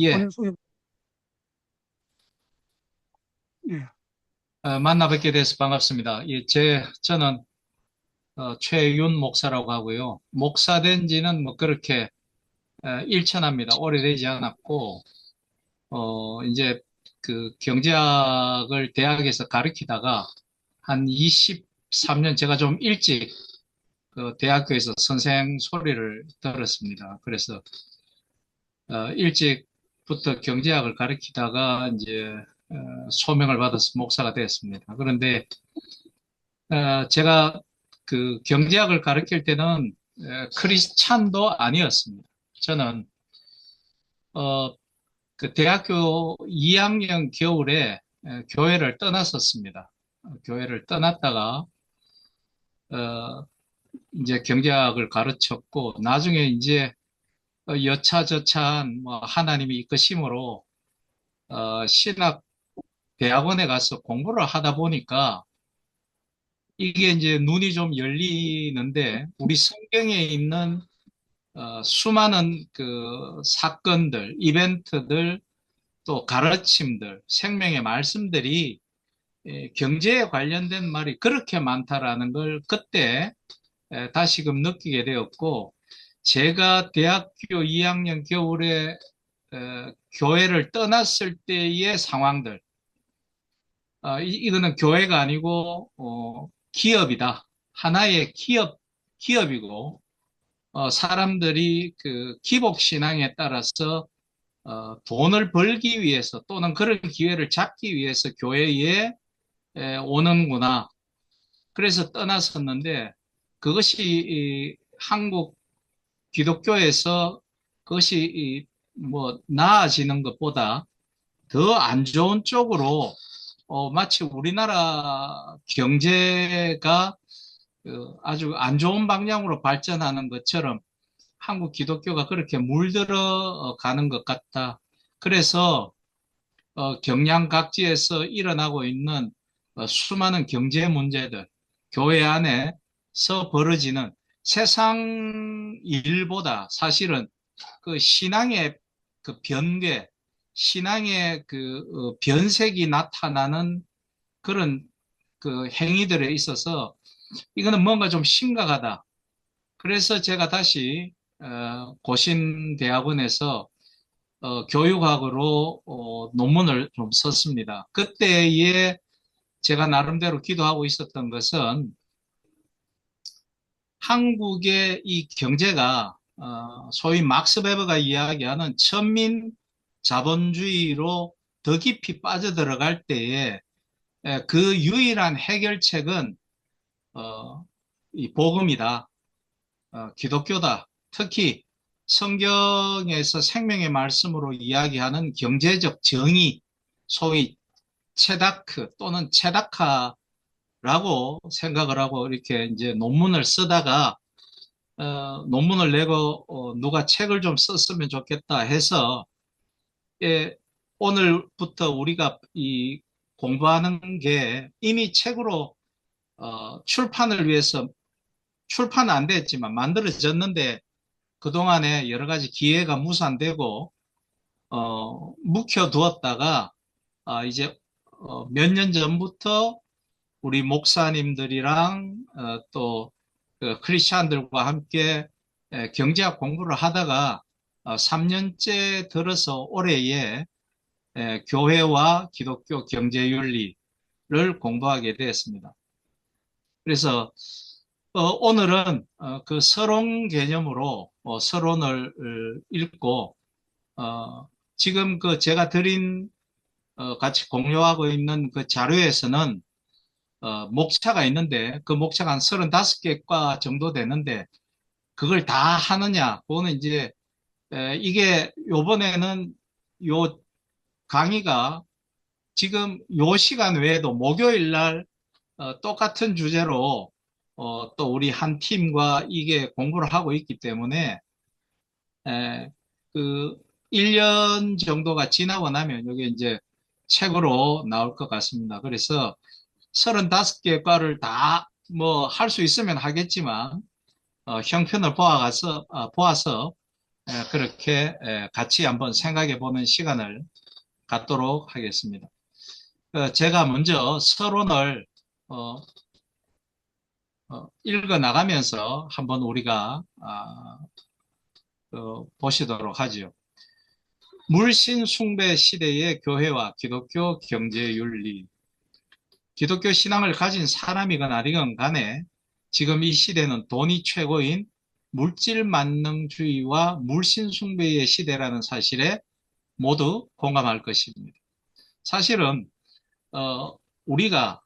예, 본인 소개. 예. 만나 뵙게 돼서 반갑습니다. 저는 최윤 목사라고 하고요. 목사 된 지는 뭐 그렇게 일천합니다. 오래되지 않았고, 이제 그 경제학을 대학에서 가르치다가 한 23년 제가 좀 일찍 그 대학교에서 선생 소리를 들었습니다. 그래서 일찍부터 경제학을 가르치다가 이제 소명을 받아서 목사가 되었습니다. 그런데 제가 그 경제학을 가르칠 때는 크리스찬도 아니었습니다. 저는 어, 그 대학교 2학년 겨울에 교회를 떠났었습니다. 교회를 떠났다가 이제 경제학을 가르쳤고 나중에 이제 여차저차한 뭐 하나님이 이끄심으로 신학 대학원에 가서 공부를 하다 보니까 이게 이제 눈이 좀 열리는데 우리 성경에 있는 수많은 그 사건들, 이벤트들, 또 가르침들, 생명의 말씀들이 경제에 관련된 말이 그렇게 많다라는 걸 그때 다시금 느끼게 되었고, 제가 대학교 2학년 겨울에 교회를 떠났을 때의 상황들, 이거는 교회가 아니고 기업이다. 하나의 기업이고 사람들이 그 기복신앙에 따라서 돈을 벌기 위해서 또는 그런 기회를 잡기 위해서 교회에 오는구나. 그래서 떠났었는데 그것이 한국 기독교에서 그것이 뭐 나아지는 것보다 더 안 좋은 쪽으로 마치 우리나라 경제가 아주 안 좋은 방향으로 발전하는 것처럼 한국 기독교가 그렇게 물들어 가는 것 같다. 그래서 경량 각지에서 일어나고 있는 수많은 경제 문제들, 교회 안에서 벌어지는 세상 일보다 사실은 그 신앙의 그 변괴, 신앙의 그 변색이 나타나는 그런 그 행위들에 있어서 이거는 뭔가 좀 심각하다. 그래서 제가 다시 고신대학원에서 교육학으로 논문을 좀 썼습니다. 그때에 제가 나름대로 기도하고 있었던 것은 한국의 이 경제가 소위 막스 베버가 이야기하는 천민 자본주의로 더 깊이 빠져들어갈 때에 그 유일한 해결책은 이 복음이다. 기독교다. 특히 성경에서 생명의 말씀으로 이야기하는 경제적 정의, 소위 체다크 또는 체다카라고 생각을 하고 이렇게 이제 논문을 쓰다가 논문을 내고 누가 책을 좀 썼으면 좋겠다 해서 예, 오늘부터 우리가 이 공부하는 게 이미 책으로 출판을 위해서 출판 안 됐지만 만들어졌는데 그동안에 여러 가지 기회가 무산되고 묵혀두었다가 이제 몇 년 전부터 우리 목사님들이랑 또그 크리스찬들과 함께 경제학 공부를 하다가 3년째 들어서 올해에 교회와 기독교 경제윤리를 공부하게 되었습니다. 그래서 오늘은 그 서론 개념으로 서론을 읽고 지금 그 제가 드린 같이 공유하고 있는 그 자료에서는 목차가 있는데 그 목차가 한 35개 과 정도 되는데 그걸 다 하느냐? 그거는 이제 이게 요번에는 요 강의가 지금 요 시간 외에도 목요일 날 똑같은 주제로 또 우리 한 팀과 이게 공부를 하고 있기 때문에 에, 그 1년 정도가 지나고 나면 이게 이제 책으로 나올 것 같습니다. 그래서 35개 과를 다 뭐 할 수 있으면 하겠지만 형편을 보아서 그렇게 같이 한번 생각해 보는 시간을 갖도록 하겠습니다. 제가 먼저 서론을 어, 읽어 나가면서 한번 우리가 보시도록 하지요. 물신 숭배 시대의 교회와 기독교 경제윤리. 기독교 신앙을 가진 사람이건 아니건 간에 지금 이 시대는 돈이 최고인 물질 만능주의와 물신 숭배의 시대라는 사실에 모두 공감할 것입니다. 사실은 우리가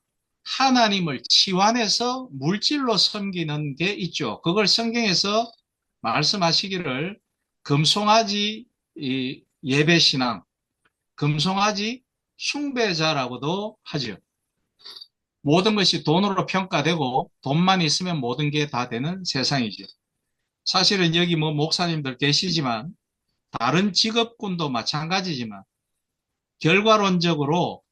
하나님을 치환해서 물질로 섬기는 게 있죠. 그걸 성경에서 말씀하시기를 금송아지 예배신앙, 금송아지 숭배자라고도 하죠. 모든 것이 돈으로 평가되고 돈만 있으면 모든 게 다 되는 세상이죠. 사실은 여기 뭐 목사님들 계시지만 다른 직업군도 마찬가지지만 결과론적으로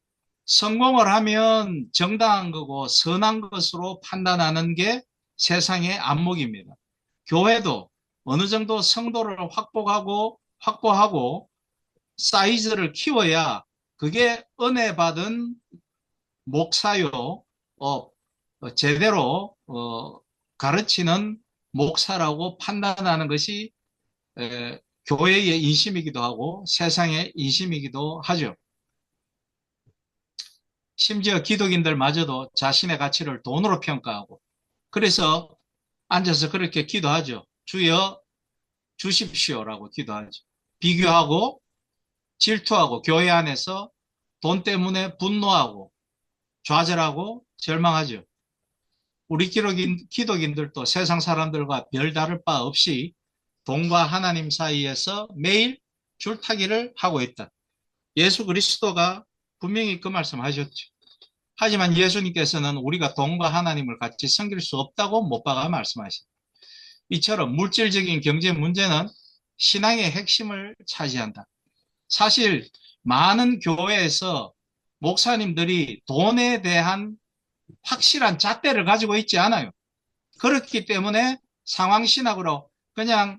성공을 하면 정당한 거고 선한 것으로 판단하는 게 세상의 안목입니다. 교회도 어느 정도 성도를 확보하고 사이즈를 키워야 그게 은혜 받은 목사요, 제대로 가르치는 목사라고 판단하는 것이 교회의 인심이기도 하고 세상의 인심이기도 하죠. 심지어 기독인들마저도 자신의 가치를 돈으로 평가하고 그래서 앉아서 그렇게 기도하죠. 주여 주십시오라고 기도하죠. 비교하고 질투하고 교회 안에서 돈 때문에 분노하고 좌절하고 절망하죠. 우리 기독인들도 세상 사람들과 별다를 바 없이 돈과 하나님 사이에서 매일 줄타기를 하고 있다. 예수 그리스도가 분명히 그 말씀하셨죠. 하지만 예수님께서는 우리가 돈과 하나님을 같이 섬길 수 없다고 못 박아 말씀하십니다. 이처럼 물질적인 경제 문제는 신앙의 핵심을 차지한다. 사실 많은 교회에서 목사님들이 돈에 대한 확실한 잣대를 가지고 있지 않아요. 그렇기 때문에 상황신학으로 그냥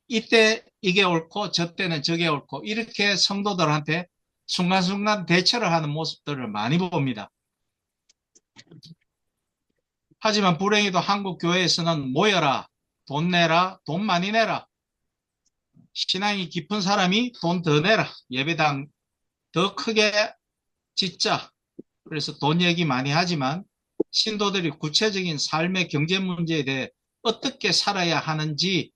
이때 이게 옳고 저때는 저게 옳고 이렇게 성도들한테 순간순간 대처를 하는 모습들을 많이 봅니다. 하지만 불행히도 한국 교회에서는 모여라, 돈 내라, 돈 많이 내라. 신앙이 깊은 사람이 돈 더 내라. 예배당 더 크게 짓자. 그래서 돈 얘기 많이 하지만 신도들이 구체적인 삶의 경제 문제에 대해 어떻게 살아야 하는지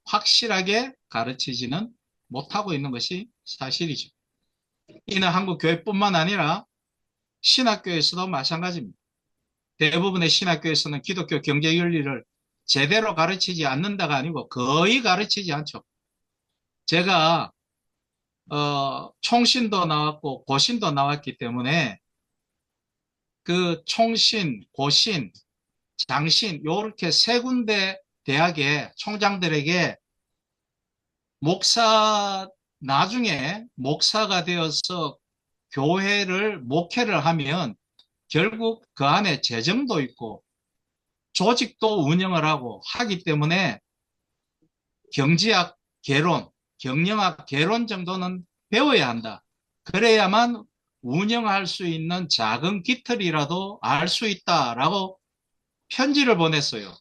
확실하게 가르치지는 못하고 있는 것이 사실이죠. 이는 한국 교회뿐만 아니라 신학교에서도 마찬가지입니다. 대부분의 신학교에서는 기독교 경제 윤리를 제대로 가르치지 않는다가 아니고 거의 가르치지 않죠. 제가 총신도 나왔고 고신도 나왔기 때문에 그 총신, 고신, 장신 요렇게 세 군데 대학의 총장들에게 나중에 목사가 되어서 교회를 목회를 하면 결국 그 안에 재정도 있고 조직도 운영을 하고 하기 때문에 경제학 개론, 경영학 개론 정도는 배워야 한다. 그래야만 운영할 수 있는 작은 깃털이라도 알 수 있다라고 편지를 보냈어요.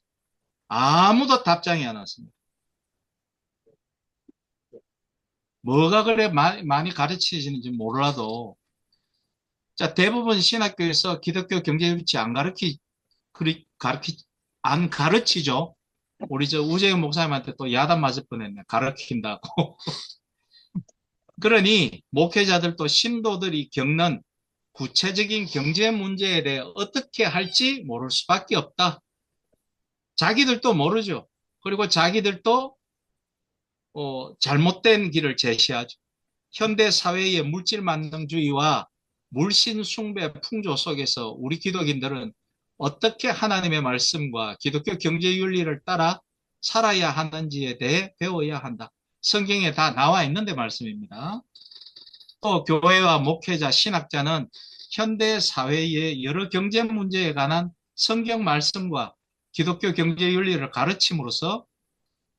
아무도 답장이 안 왔습니다. 뭐가 그래 많이 가르치지는지 몰라도 자, 대부분 신학교에서 기독교 경제유치 안 가르치죠. 우리 저 우재영 목사님한테 또 야단 맞을 뻔했네. 가르친다고. 그러니 목회자들도 신도들이 겪는 구체적인 경제 문제에 대해 어떻게 할지 모를 수밖에 없다. 자기들도 모르죠. 그리고 자기들도 잘못된 길을 제시하죠. 현대 사회의 물질 만능주의와 물신 숭배 풍조 속에서 우리 기독인들은 어떻게 하나님의 말씀과 기독교 경제 윤리를 따라 살아야 하는지에 대해 배워야 한다. 성경에 다 나와 있는데 말씀입니다. 또 교회와 목회자, 신학자는 현대 사회의 여러 경제 문제에 관한 성경 말씀과 기독교 경제 윤리를 가르침으로써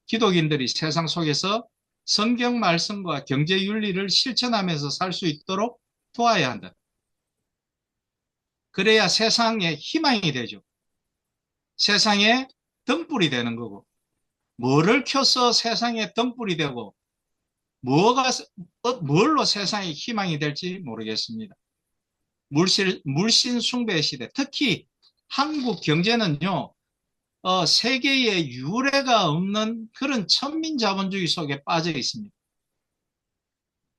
기독인들이 세상 속에서 성경 말씀과 경제 윤리를 실천하면서 살 수 있도록 도와야 한다. 그래야 세상에 희망이 되죠. 세상에 등불이 되는 거고, 뭐를 켜서 세상에 등불이 되고 뭘로 세상에 희망이 될지 모르겠습니다. 물신 숭배 시대, 특히 한국 경제는요, 세계에 유례가 없는 그런 천민자본주의 속에 빠져 있습니다.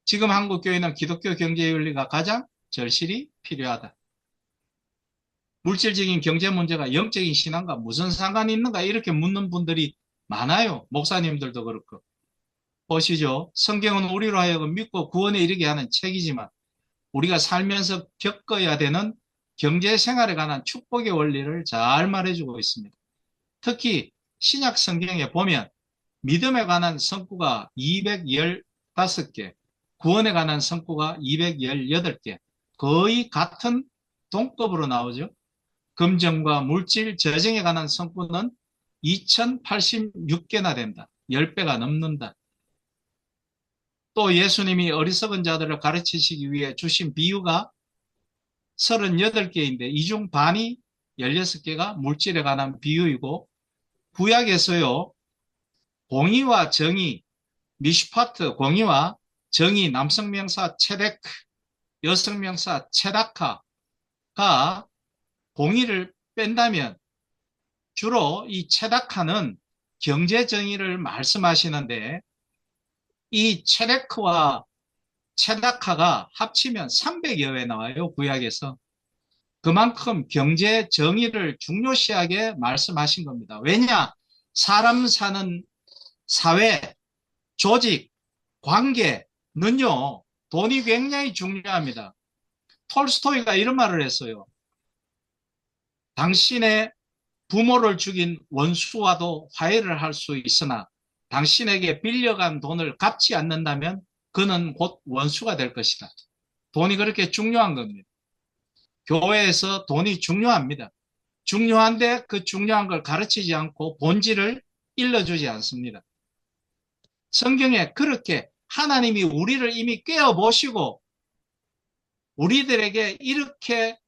지금 한국 교회는 기독교 경제 윤리가 가장 절실히 필요하다. 물질적인 경제 문제가 영적인 신앙과 무슨 상관이 있는가 이렇게 묻는 분들이 많아요. 목사님들도 그렇고. 보시죠. 성경은 우리로 하여금 믿고 구원에 이르게 하는 책이지만 우리가 살면서 겪어야 되는 경제 생활에 관한 축복의 원리를 잘 말해주고 있습니다. 특히 신약 성경에 보면 믿음에 관한 성구가 215개, 구원에 관한 성구가 218개, 거의 같은 동급으로 나오죠. 금전과 물질, 재정에 관한 성구는 2086개나 된다. 10배가 넘는다. 또 예수님이 어리석은 자들을 가르치시기 위해 주신 비유가 38개인데 이 중 반이 16개가 물질에 관한 비유이고, 구약에서요, 공의와 정의, 미슈파트, 공의와 정의, 남성명사 체데크, 여성명사 체다카가 공의를 뺀다면 주로 이 체다카는 경제 정의를 말씀하시는데, 이 체데크와 체다카가 합치면 300여 회 나와요, 구약에서. 그만큼 경제 정의를 중요시하게 말씀하신 겁니다. 왜냐? 사람 사는 사회, 조직, 관계는요, 돈이 굉장히 중요합니다. 톨스토이가 이런 말을 했어요. 당신의 부모를 죽인 원수와도 화해를 할 수 있으나 당신에게 빌려간 돈을 갚지 않는다면 그는 곧 원수가 될 것이다. 돈이 그렇게 중요한 겁니다. 교회에서 돈이 중요합니다. 중요한데 그 중요한 걸 가르치지 않고 본질을 일러주지 않습니다. 성경에 그렇게 하나님이 우리를 이미 깨어보시고 우리들에게 이렇게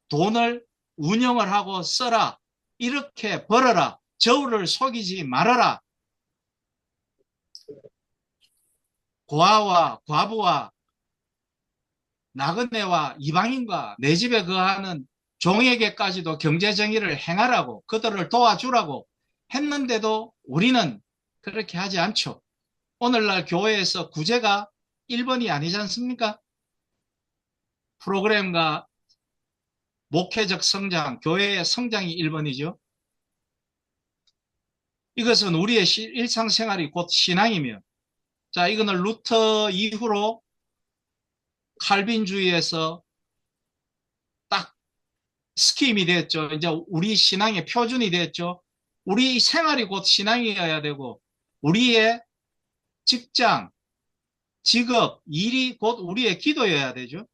돈을 운영을 하고 써라, 이렇게 벌어라, 저울을 속이지 말아라, 고아와 과부와 나그네와 이방인과 내 집에 거하는 종에게까지도 경제정의를 행하라고, 그들을 도와주라고 했는데도 우리는 그렇게 하지 않죠. 오늘날 교회에서 구제가 1번이 아니지 않습니까? 프로그램과 목회적 성장, 교회의 성장이 1번이죠. 이것은 우리의 일상생활이 곧 신앙이며, 자, 이거는 루터 이후로 칼빈주의에서 딱 스킴이 됐죠. 이제 우리 신앙의 표준이 됐죠. 우리 생활이 곧 신앙이어야 되고, 우리의 직장, 직업, 일이 곧 우리의 기도여야 되죠.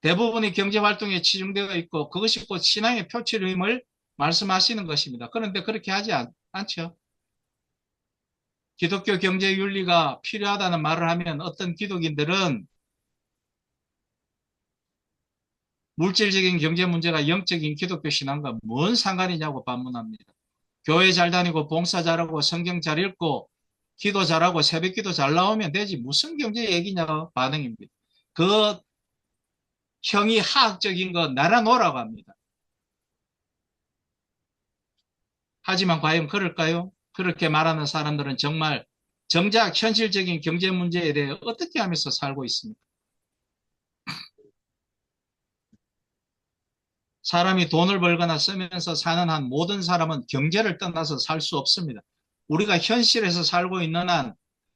대부분이 경제활동에 치중되어 있고 그것이 곧 신앙의 표출임을 말씀하시는 것입니다. 그런데 그렇게 하지 않죠. 기독교 경제윤리가 필요하다는 말을 하면 어떤 기독인들은 물질적인 경제 문제가 영적인 기독교 신앙과 뭔 상관이냐고 반문합니다. 교회 잘 다니고 봉사 잘하고 성경 잘 읽고 기도 잘하고 새벽기도 잘 나오면 되지 무슨 경제 얘기냐 반응입니다. 그 형이 하학적인 거 날아놓으라고 합니다. 하지만 과연 그럴까요? 그렇게 말하는 사람들은 정말 정작 현실적인 경제 문제에 대해 어떻게 하면서 살고 있습니까? 사람이 돈을 벌거나 쓰면서 사는 한 모든 사람은 경제를 떠나서 살 수 없습니다. 우리가 현실에서 살고 있는 한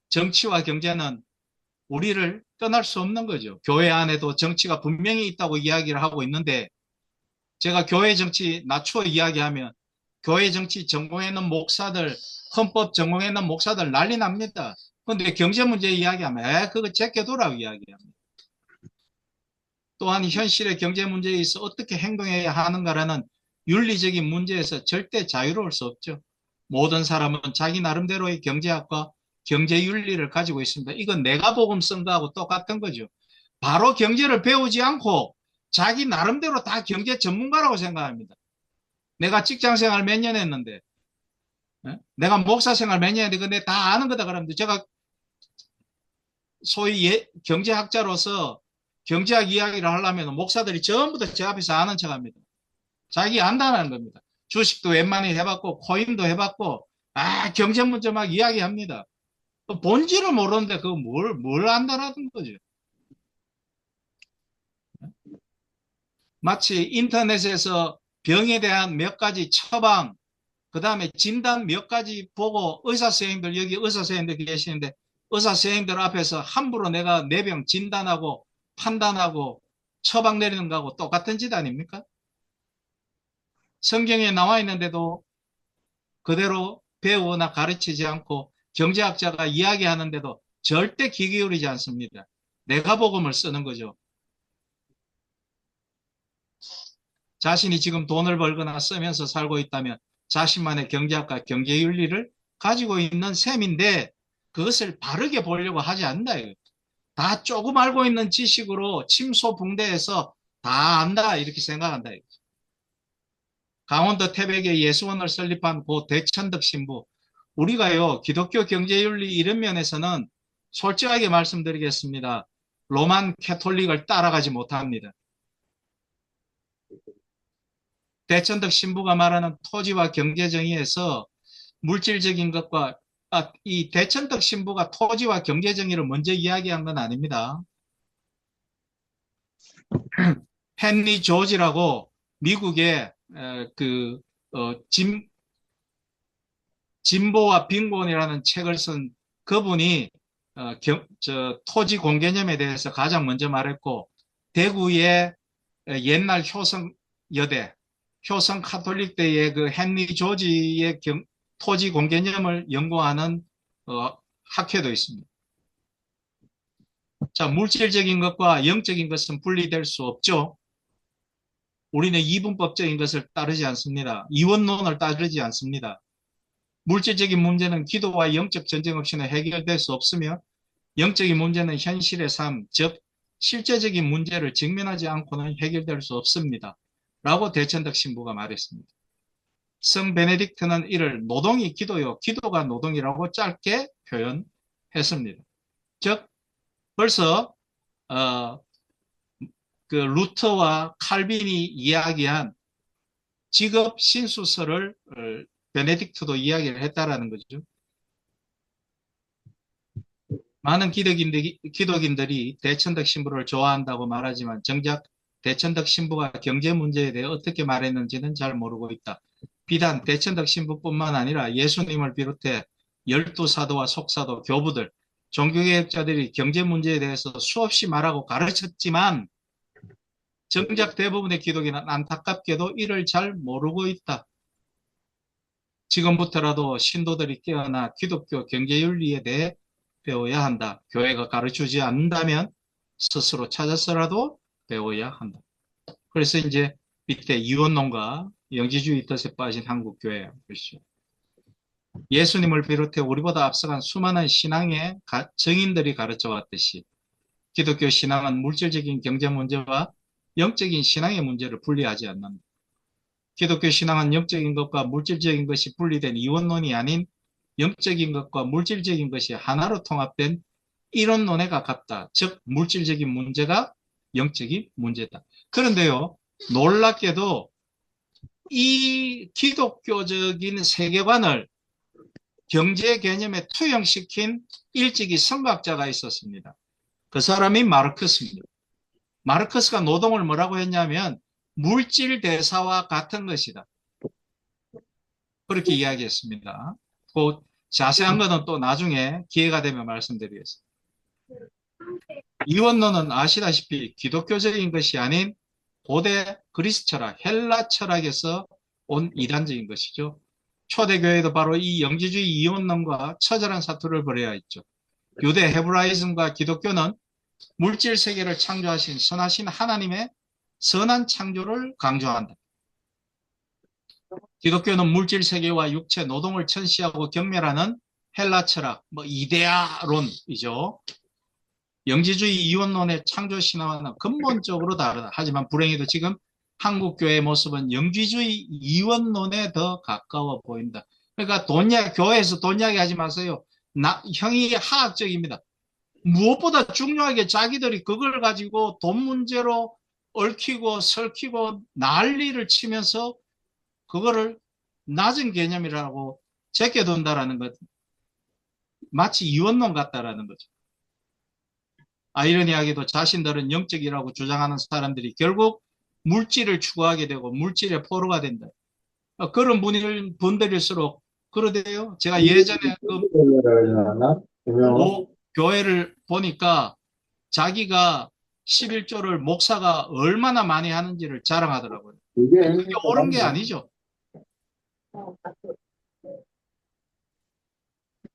정치와 경제는 우리를 떠날 수 없는 거죠. 교회 안에도 정치가 분명히 있다고 이야기를 하고 있는데 제가 교회 정치 낮추어 이야기하면 교회 정치 전공했는 목사들, 헌법 전공했는 목사들 난리 납니다. 그런데 경제 문제 이야기하면 그거 제껴두라고 이야기합니다. 또한 현실의 경제 문제에 있어 어떻게 행동해야 하는가라는 윤리적인 문제에서 절대 자유로울 수 없죠. 모든 사람은 자기 나름대로의 경제학과 경제윤리를 가지고 있습니다. 이건 내가 복음 쓴 거하고 똑같은 거죠. 바로 경제를 배우지 않고 자기 나름대로 다 경제 전문가라고 생각합니다. 내가 직장 생활 몇 년 했는데, 내가 목사 생활 몇 년 했는데, 근데 다 아는 거다 그러는데, 제가 소위 경제학자로서 경제학 이야기를 하려면 목사들이 전부 다 제 앞에서 아는 척 합니다. 자기 안다는 겁니다. 주식도 웬만히 해봤고, 코인도 해봤고, 경제 문제 막 이야기합니다. 본질을 모르는데 뭘 안다라는 거죠. 마치 인터넷에서 병에 대한 몇 가지 처방, 그 다음에 진단 몇 가지 보고 의사 선생님들, 여기 의사 선생님들 계시는데 의사 선생님들 앞에서 함부로 내가 내 병 진단하고 판단하고 처방 내리는 거하고 똑같은 짓 아닙니까? 성경에 나와 있는데도 그대로 배우거나 가르치지 않고 경제학자가 이야기하는데도 절대 귀 기울이지 않습니다. 내가 복음을 쓰는 거죠. 자신이 지금 돈을 벌거나 쓰면서 살고 있다면 자신만의 경제학과 경제윤리를 가지고 있는 셈인데 그것을 바르게 보려고 하지 않는다. 다 조금 알고 있는 지식으로 침소붕대해서 다 안다 이렇게 생각한다. 강원도 태백에 예수원을 설립한 고 대천덕 신부. 우리가요 기독교 경제윤리 이런 면에서는 솔직하게 말씀드리겠습니다. 로만 캐톨릭을 따라가지 못합니다. 대천덕 신부가 말하는 토지와 경제 정의에서 물질적인 것과 이 대천덕 신부가 토지와 경제 정의를 먼저 이야기한 건 아닙니다. 헨리 조지라고 미국의 그 진보와 빈곤이라는 책을 쓴 그분이 토지 공개념에 대해서 가장 먼저 말했고 대구의 옛날 효성여대 효성 카톨릭대의 그 헨리 조지의 토지 공개념을 연구하는 학회도 있습니다. 자, 물질적인 것과 영적인 것은 분리될 수 없죠. 우리는 이분법적인 것을 따르지 않습니다. 이원론을 따르지 않습니다. 물질적인 문제는 기도와 영적 전쟁 없이는 해결될 수 없으며 영적인 문제는 현실의 삶, 즉 실제적인 문제를 직면하지 않고는 해결될 수 없습니다. 라고 대천덕 신부가 말했습니다. 성 베네딕트는 이를 노동이 기도요, 기도가 노동이라고 짧게 표현했습니다. 즉 벌써 그 루터와 칼빈이 이야기한 직업 신수설을 베네딕트도 이야기를 했다라는 거죠. 많은 기독인들이 대천덕 신부를 좋아한다고 말하지만 정작 대천덕 신부가 경제 문제에 대해 어떻게 말했는지는 잘 모르고 있다. 비단 대천덕 신부뿐만 아니라 예수님을 비롯해 12사도와 속사도, 교부들, 종교개혁자들이 경제 문제에 대해서 수없이 말하고 가르쳤지만 정작 대부분의 기독인은 안타깝게도 이를 잘 모르고 있다. 지금부터라도 신도들이 깨어나 기독교 경제윤리에 대해 배워야 한다. 교회가 가르쳐주지 않는다면 스스로 찾아서라도 배워야 한다. 그래서 이제 밑에 이원론과 영지주의 뜻에 빠진 한국교회 보시죠. 예수님을 비롯해 우리보다 앞서간 수많은 신앙의 정인들이 가르쳐 왔듯이 기독교 신앙은 물질적인 경제 문제와 영적인 신앙의 문제를 분리하지 않는다. 기독교 신앙은 영적인 것과 물질적인 것이 분리된 이원론이 아닌 영적인 것과 물질적인 것이 하나로 통합된 이론론에 가깝다. 즉 물질적인 문제가 영적인 문제다. 그런데요, 놀랍게도 이 기독교적인 세계관을 경제 개념에 투영시킨 일찍이 선각자가 있었습니다. 그 사람이 마르크스입니다. 마르크스가 노동을 뭐라고 했냐면 물질 대사와 같은 것이다. 그렇게 이야기했습니다. 그 자세한 것은 또 나중에 기회가 되면 말씀드리겠습니다. 이원론은 아시다시피 기독교적인 것이 아닌 고대 그리스 철학, 헬라 철학에서 온 이단적인 것이죠. 초대교회도 바로 이 영지주의 이원론과 처절한 사투를 벌여야 했죠. 유대 헤브라이즘과 기독교는 물질 세계를 창조하신 선하신 하나님의 선한 창조를 강조한다. 기독교는 물질 세계와 육체 노동을 천시하고 경멸하는 헬라 철학, 뭐 이데아론이죠. 영지주의 이원론의 창조 신화와는 근본적으로 다르다. 하지만 불행히도 지금 한국교회의 모습은 영지주의 이원론에 더 가까워 보인다. 그러니까 교회에서 돈 이야기 하지 마세요. 형이 하학적입니다. 무엇보다 중요하게 자기들이 그걸 가지고 돈 문제로 얽히고 설키고 난리를 치면서 그거를 낮은 개념이라고 제껴둔다라는 것, 마치 이원론 같다라는 거죠. 아이러니하게도 자신들은 영적이라고 주장하는 사람들이 결국 물질을 추구하게 되고 물질의 포로가 된다. 그런 분들일수록 그러대요. 제가 예전에 교회를 보니까 자기가 11조를 목사가 얼마나 많이 하는지를 자랑하더라고요. 그게 옳은 게 아니죠.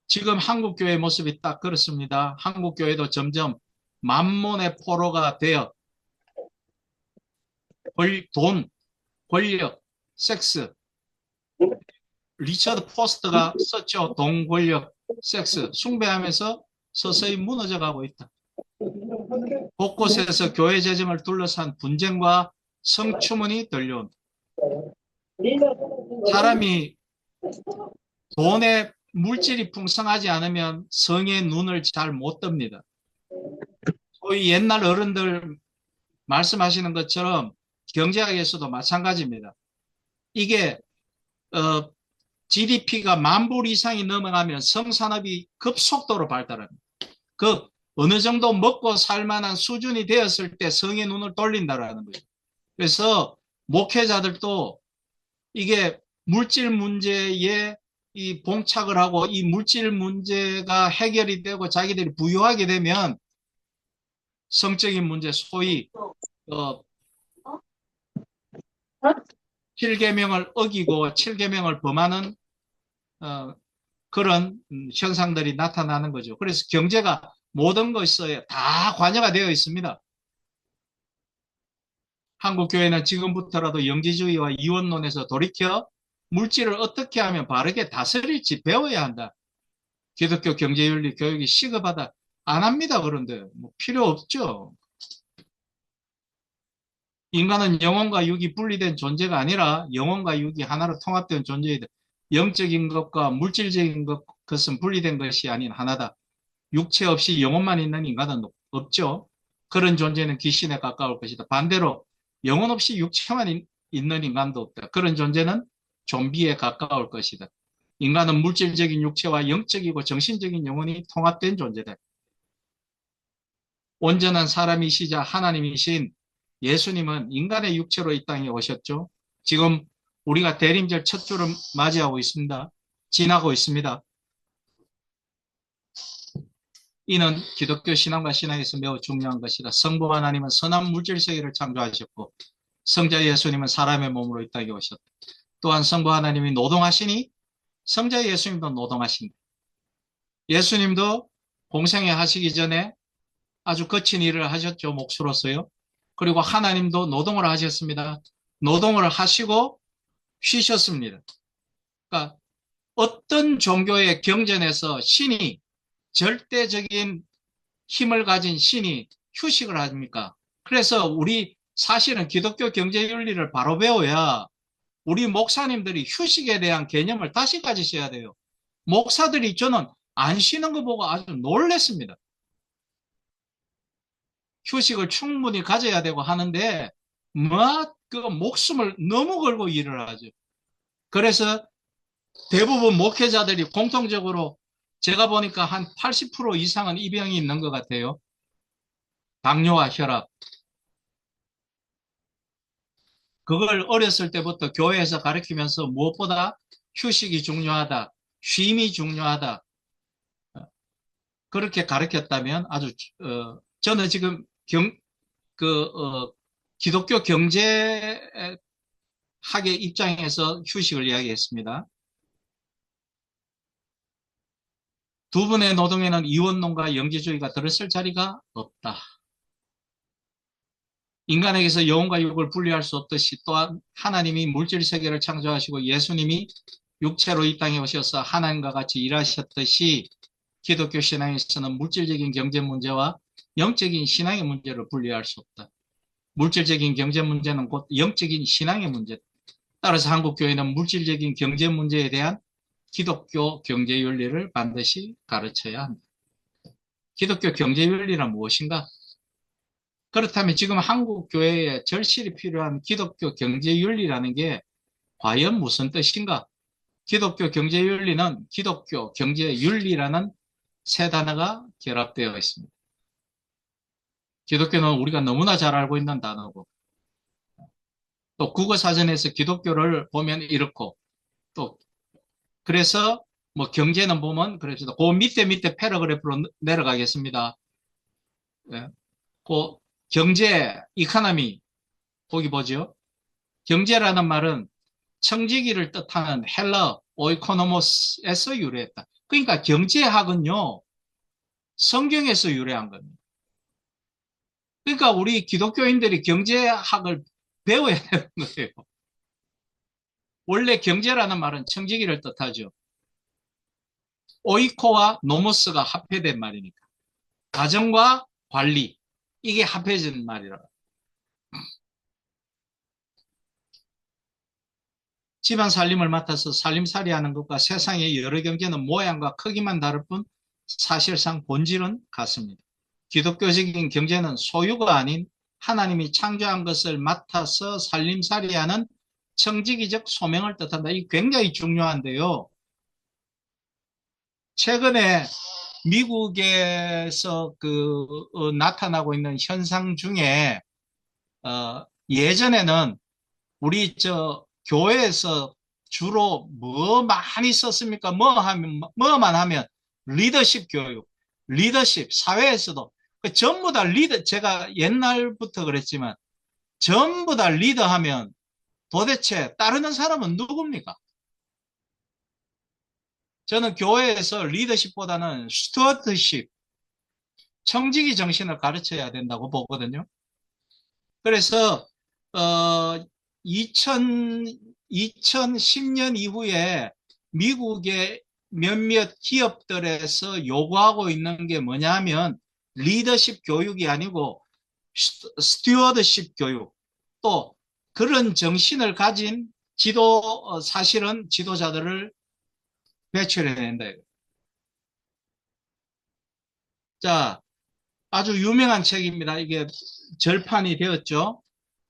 지금 한국교회 모습이 딱 그렇습니다. 한국교회도 점점 만몬의 포로가 되어 돈, 권력, 섹스, 리처드 포스트가 썼죠. 돈, 권력, 섹스, 숭배하면서 서서히 무너져가고 있다. 곳곳에서 교회 재정을 둘러싼 분쟁과 성추문이 들려온다. 사람이 돈에 물질이 풍성하지 않으면 성의 눈을 잘 못 뜹니다. 소위 옛날 어른들 말씀하시는 것처럼 경제학에서도 마찬가지입니다. 이게 GDP가 10,000불 이상이 넘어가면 성산업이 급속도로 발달합니다. 어느 정도 먹고 살 만한 수준이 되었을 때 성의 눈을 돌린다라는 거죠. 그래서 목회자들도 이게 물질 문제에 이 봉착을 하고 이 물질 문제가 해결이 되고 자기들이 부유하게 되면 성적인 문제, 소위 7계명을 어기고 7계명을 범하는 그런 현상들이 나타나는 거죠. 그래서 경제가 모든 것에 다 관여가 되어 있습니다. 한국교회는 지금부터라도 영지주의와 이원론에서 돌이켜 물질을 어떻게 하면 바르게 다스릴지 배워야 한다. 기독교 경제윤리 교육이 시급하다. 안 합니다. 그런데 뭐 필요 없죠. 인간은 영혼과 육이 분리된 존재가 아니라 영혼과 육이 하나로 통합된 존재이다. 영적인 것과 물질적인 것은 분리된 것이 아닌 하나다. 육체 없이 영혼만 있는 인간은 없죠. 그런 존재는 귀신에 가까울 것이다. 반대로 영혼 없이 육체만 있는 인간도 없다. 그런 존재는 좀비에 가까울 것이다. 인간은 물질적인 육체와 영적이고 정신적인 영혼이 통합된 존재다. 온전한 사람이시자 하나님이신 예수님은 인간의 육체로 이 땅에 오셨죠. 지금 우리가 대림절 첫 주를 맞이하고 있습니다. 지나고 있습니다. 이는 기독교 신앙과 신앙에서 매우 중요한 것이다. 성부 하나님은 선한 물질 세계를 창조하셨고 성자 예수님은 사람의 몸으로 이 땅에 오셨다. 또한 성부 하나님이 노동하시니 성자 예수님도 노동하신다. 예수님도 공생애 하시기 전에 아주 거친 일을 하셨죠. 몫으로서요. 그리고 하나님도 노동을 하셨습니다. 노동을 하시고 쉬셨습니다. 그러니까 어떤 종교의 경전에서 신이 절대적인 힘을 가진 신이 휴식을 합니까? 그래서 우리 사실은 기독교 경제윤리를 바로 배워야 우리 목사님들이 휴식에 대한 개념을 다시 가지셔야 돼요. 목사들이 저는 안 쉬는 거 보고 아주 놀랐습니다. 휴식을 충분히 가져야 되고 하는데 그 목숨을 너무 걸고 일을 하죠. 그래서 대부분 목회자들이 공통적으로 제가 보니까 한 80% 이상은 이 병이 있는 것 같아요. 당뇨와 혈압. 그걸 어렸을 때부터 교회에서 가르치면서 무엇보다 휴식이 중요하다, 쉼이 중요하다. 그렇게 가르쳤다면 아주 저는 지금 기독교 경제학의 입장에서 휴식을 이야기했습니다. 두 분의 노동에는 이원론과 영지주의가 들었을 자리가 없다. 인간에게서 영혼과 육을 분리할 수 없듯이 또한 하나님이 물질 세계를 창조하시고 예수님이 육체로 이 땅에 오셔서 하나님과 같이 일하셨듯이 기독교 신앙에서는 물질적인 경제 문제와 영적인 신앙의 문제를 분리할 수 없다. 물질적인 경제 문제는 곧 영적인 신앙의 문제다. 따라서 한국교회는 물질적인 경제 문제에 대한 기독교 경제 윤리를 반드시 가르쳐야 합니다. 기독교 경제 윤리란 무엇인가? 그렇다면 지금 한국교회에 절실히 필요한 기독교 경제 윤리라는 게 과연 무슨 뜻인가? 기독교 경제 윤리는 기독교 경제 윤리라는 세 단어가 결합되어 있습니다. 기독교는 우리가 너무나 잘 알고 있는 단어고, 또 국어사전에서 기독교를 보면 이렇고, 또 그래서 뭐 경제는 보면 그래서 그 밑에 패러그래프로 내려가겠습니다. 예. 그 경제, 이코노미 거기 보죠. 경제라는 말은 청지기를 뜻하는 헬러 오이코노모스에서 유래했다. 그러니까 경제학은요, 성경에서 유래한 겁니다. 그러니까 우리 기독교인들이 경제학을 배워야 되는 거예요. 원래 경제라는 말은 청지기를 뜻하죠. 오이코와 노모스가 합해된 말이니까. 가정과 관리, 이게 합해진 말이라. 집안 살림을 맡아서 살림살이 하는 것과 세상의 여러 경제는 모양과 크기만 다를 뿐 사실상 본질은 같습니다. 기독교적인 경제는 소유가 아닌 하나님이 창조한 것을 맡아서 살림살이하는 청지기적 소명을 뜻한다. 이게 굉장히 중요한데요. 최근에 미국에서 나타나고 있는 현상 중에 예전에는 우리 교회에서 주로 뭐 많이 썼습니까? 뭐만 하면 리더십 교육, 리더십, 사회에서도 전부 다 리더, 제가 옛날부터 그랬지만 전부 다 리더하면 도대체 따르는 사람은 누굽니까? 저는 교회에서 리더십보다는 스튜어드십, 청지기 정신을 가르쳐야 된다고 보거든요. 그래서 어, 2010년 이후에 미국의 몇몇 기업들에서 요구하고 있는 게 뭐냐면 리더십 교육이 아니고 스튜어드십 교육, 또 그런 정신을 가진 사실은 지도자들을 배출해야 된다. 자, 아주 유명한 책입니다. 이게 절판이 되었죠.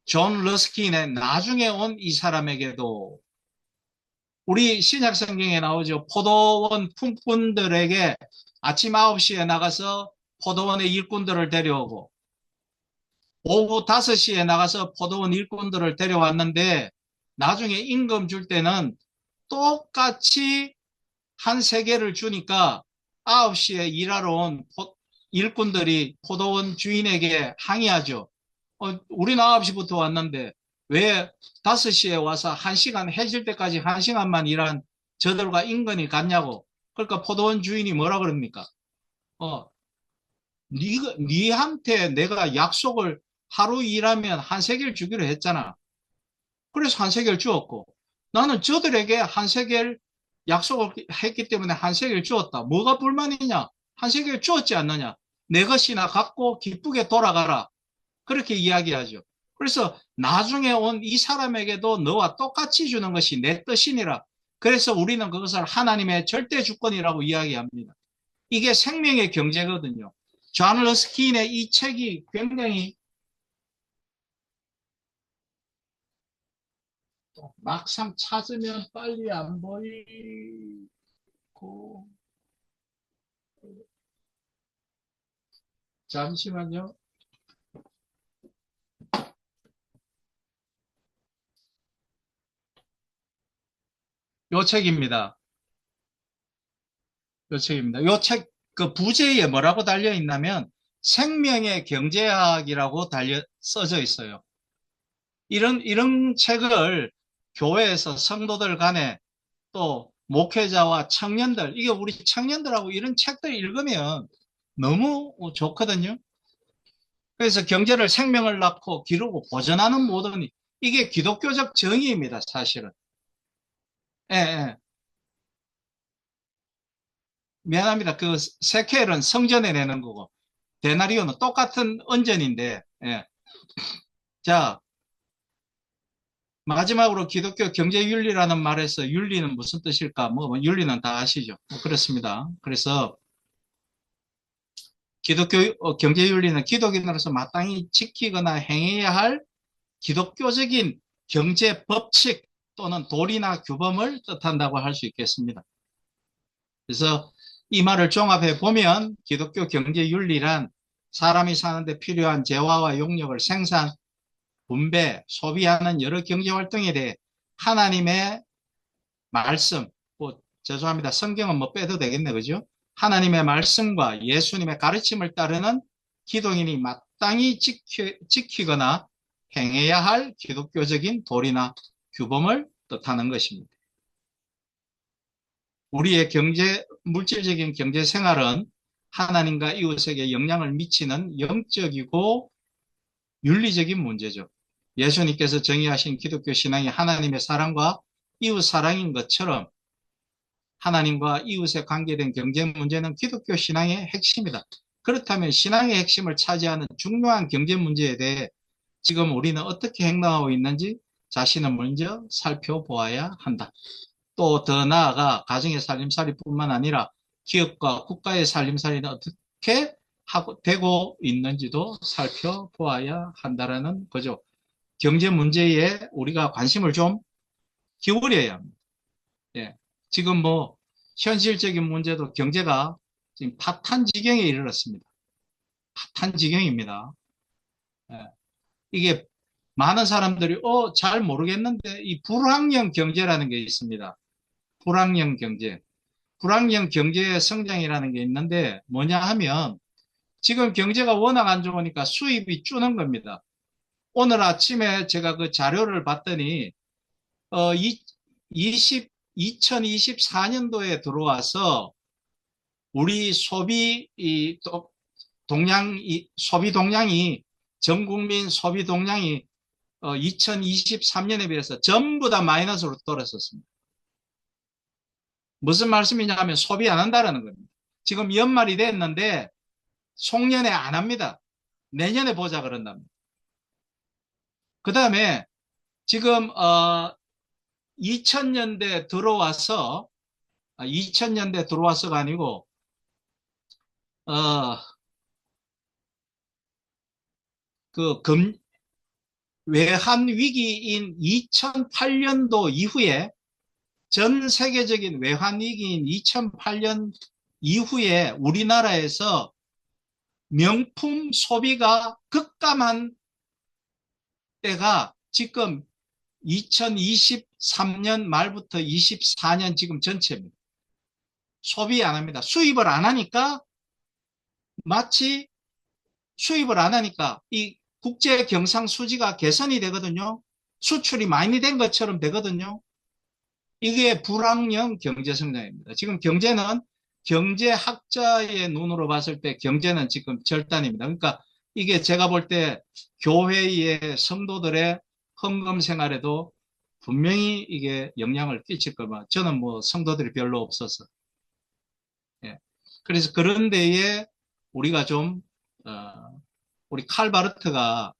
존 러스킨의 나중에 온 이 사람에게도, 우리 신약 성경에 나오죠. 포도원 품꾼들에게 아침 9시에 나가서 포도원의 일꾼들을 데려오고 오후 5시에 나가서 포도원 일꾼들을 데려왔는데 나중에 임금 줄 때는 똑같이 한 세계를 주니까 9시에 일하러 온 일꾼들이 포도원 주인에게 항의하죠. 우리는 9시부터 왔는데 왜 5시에 와서 1시간 해질 때까지 1시간만 일한 저들과 임금이 같냐고. 그러니까 포도원 주인이 뭐라 그럽니까? 니한테 내가 약속을 하루 일하면 한 세겔 주기로 했잖아. 그래서 한 세겔 주었고, 나는 저들에게 한 세겔 약속을 했기 때문에 한 세겔 주었다. 뭐가 불만이냐? 한 세겔 주었지 않느냐? 내 것이나 갖고 기쁘게 돌아가라. 그렇게 이야기하죠. 그래서 나중에 온 이 사람에게도 너와 똑같이 주는 것이 내 뜻이니라. 그래서 우리는 그것을 하나님의 절대 주권이라고 이야기합니다. 이게 생명의 경제거든요. 존 러스킨의 이 책이 굉장히, 막상 찾으면 빨리 안 보이고, 잠시만요. 요 책입니다. 요 책입니다. 요 책, 그 부제에 뭐라고 달려 있냐면 생명의 경제학이라고 써져 있어요. 이런 책을 교회에서 성도들 간에 또 목회자와 청년들, 이게 우리 청년들하고 이런 책들 읽으면 너무 좋거든요. 그래서 경제를 생명을 낳고 기르고 보존하는 모든 이게 기독교적 정의입니다, 사실은. 예, 예. 미안합니다. 그 세켈은 성전에 내는 거고 데나리오는 똑같은 언전인데, 예. 자, 마지막으로 기독교 경제윤리라는 말에서 윤리는 무슨 뜻일까? 뭐 윤리는 다 아시죠? 뭐 그렇습니다. 그래서 기독교 경제윤리는 기독인으로서 마땅히 지키거나 행해야 할 기독교적인 경제 법칙 또는 도리나 규범을 뜻한다고 할 수 있겠습니다. 그래서 이 말을 종합해 보면 기독교 경제윤리란 사람이 사는데 필요한 재화와 용역을 생산, 분배, 소비하는 여러 경제활동에 대해 하나님의 말씀, 뭐 죄송합니다. 성경은 뭐 빼도 되겠네, 그죠? 하나님의 말씀과 예수님의 가르침을 따르는 기독인이 마땅히 지키거나 행해야 할 기독교적인 도리나 규범을 뜻하는 것입니다. 우리의 물질적인 경제 생활은 하나님과 이웃에게 영향을 미치는 영적이고 윤리적인 문제죠. 예수님께서 정의하신 기독교 신앙이 하나님의 사랑과 이웃 사랑인 것처럼 하나님과 이웃에 관계된 경제 문제는 기독교 신앙의 핵심이다. 그렇다면 신앙의 핵심을 차지하는 중요한 경제 문제에 대해 지금 우리는 어떻게 행동하고 있는지 자신을 먼저 살펴보아야 한다. 또 더 나아가 가정의 살림살이뿐만 아니라 기업과 국가의 살림살이는 어떻게 되고 있는지도 살펴보아야 한다는 거죠. 경제 문제에 우리가 관심을 좀 기울여야 합니다. 예. 지금 뭐 현실적인 문제도 경제가 지금 파탄 지경에 이르렀습니다. 파탄 지경입니다. 예. 이게 많은 사람들이 잘 모르겠는데 이 불황형 경제라는 게 있습니다. 불황형 경제. 불황형 경제의 성장이라는 게 있는데 뭐냐 하면 지금 경제가 워낙 안 좋으니까 수입이 주는 겁니다. 오늘 아침에 제가 그 자료를 봤더니 2024년도에 들어와서 우리 소비 동량이 전 국민 소비 동량이 2023년에 비해서 전부 다 마이너스로 떨어졌습니다. 무슨 말씀이냐 하면 소비 안 한다는 겁니다. 지금 연말이 됐는데 송년회 안 합니다. 내년에 보자 그런답니다. 그 다음에 지금 2000년대 들어와서 2000년대 들어와서가 아니고 그 외환 위기인 2008년도 이후에 전 세계적인 외환 위기인 2008년 이후에 우리나라에서 명품 소비가 급감한 때가 지금 2023년 말부터 24년 지금 전체입니다. 소비 안 합니다. 수입을 안 하니까 마치 수입을 안 하니까 이 국제 경상 수지가 개선이 되거든요. 수출이 많이 된 것처럼 되거든요. 이게 불황형 경제 성장입니다. 지금 경제는 경제학자의 눈으로 봤을 때 경제는 지금 절단입니다. 그러니까 이게 제가 볼 때 교회의 성도들의 헌금 생활에도 분명히 이게 영향을 끼칠 거만. 저는 뭐 성도들이 별로 없어서. 예. 그래서 그런 데에 우리가 좀 우리 칼바르트가